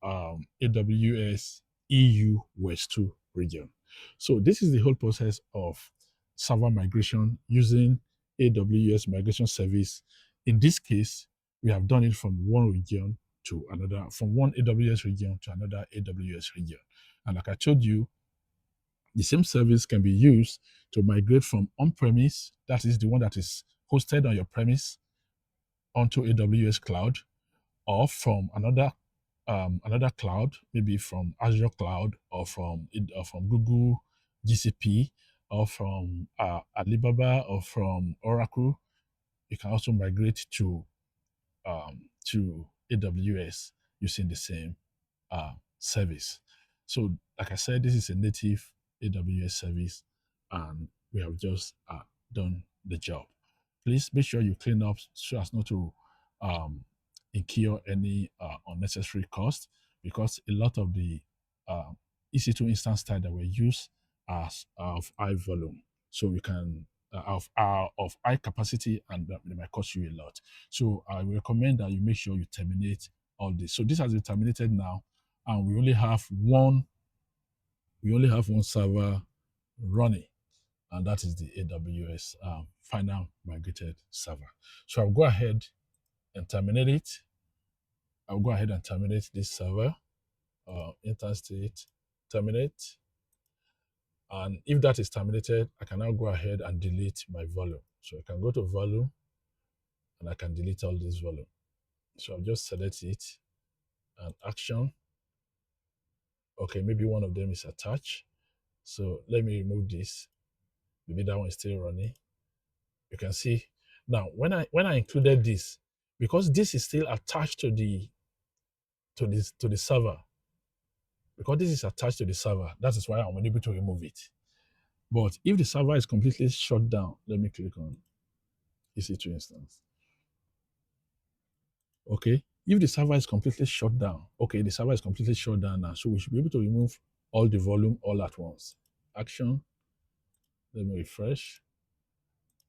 AWS EU West 2 region. So this is the whole process of server migration using AWS Migration Service. In this case, we have done it from one region to another, from one AWS region to another AWS region. And like I told you, the same service can be used to migrate from on-premise, that is the one that is hosted on your premise, onto AWS cloud, or from another cloud, maybe from Azure cloud, or from Google GCP, or from Alibaba, or from Oracle. You can also migrate to AWS using the same service. So, like I said, this is a native AWS service, and we have just done the job. Please make sure you clean up so as not to um, incur any unnecessary cost, because a lot of the uh, EC2 instance type that were used as of high volume, so we can of high capacity, and they might cost you a lot. So I recommend that you make sure you terminate all this. So this has been terminated now, and we only have one server running, and that is the AWS final migrated server. So I'll go ahead and terminate it. I'll go ahead and terminate this server. Instance state terminate. And if that is terminated, I can now go ahead and delete my volume. So I can go to volume and I can delete all this volume. So I'll just select it and action. Okay, maybe one of them is attached. So let me remove this. Maybe that one is still running. You can see now when I included this, because this is still attached to the server, because this is attached to the server, that is why I'm unable to remove it. But if the server is completely shut down, let me click on EC2 instance. Okay, if the server is completely shut down, okay, the server is completely shut down now, so we should be able to remove all the volume all at once. Action. Let me refresh.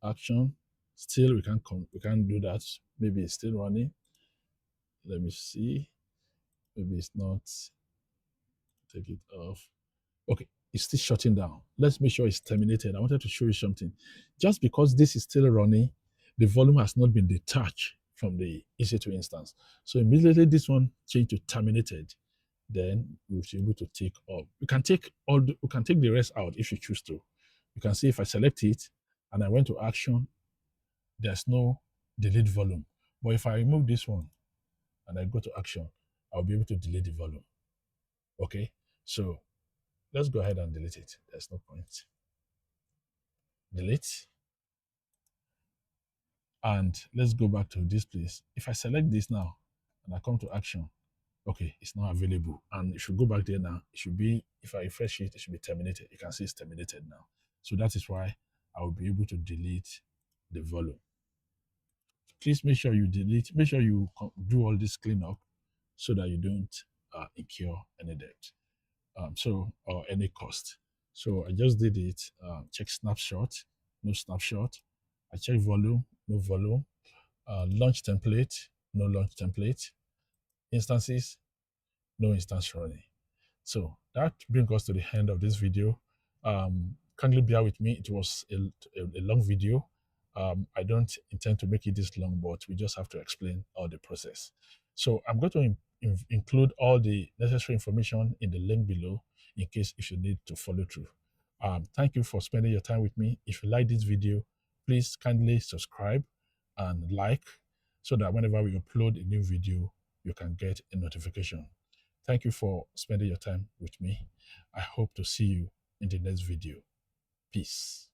Action. Still, we can't do that. Maybe it's still running. Let me see. Maybe it's not. Take it off. Okay, it's still shutting down. Let's make sure it's terminated. I wanted to show you something. Just because this is still running, the volume has not been detached from the EC2 instance. So immediately this one changed to terminated, then we'll be able to take all. We can take the rest out if you choose to. You can see if I select it and I went to action, there's no delete volume. But if I remove this one and I go to action, I'll be able to delete the volume. Okay, so let's go ahead and delete it. There's no point. Delete. And let's go back to this place. If I select this now and I come to action, okay, it's now available. And if you go back there now, it should be, if I refresh it, it should be terminated. You can see it's terminated now. So that is why I will be able to delete the volume. Please make sure you do all this cleanup so that you don't incur any debt. Or any cost. So I just did it. Check snapshot, no snapshot. I check volume, no volume. Launch template, no launch template. Instances, no instance running. So that brings us to the end of this video. Kindly bear with me. It was a long video. I don't intend to make it this long, but we just have to explain all the process. So I'm going to include all the necessary information in the link below in case if you need to follow through. Thank you for spending your time with me. If you like this video, please kindly subscribe and like so that whenever we upload a new video, you can get a notification. Thank you for spending your time with me. I hope to see you in the next video. Peace.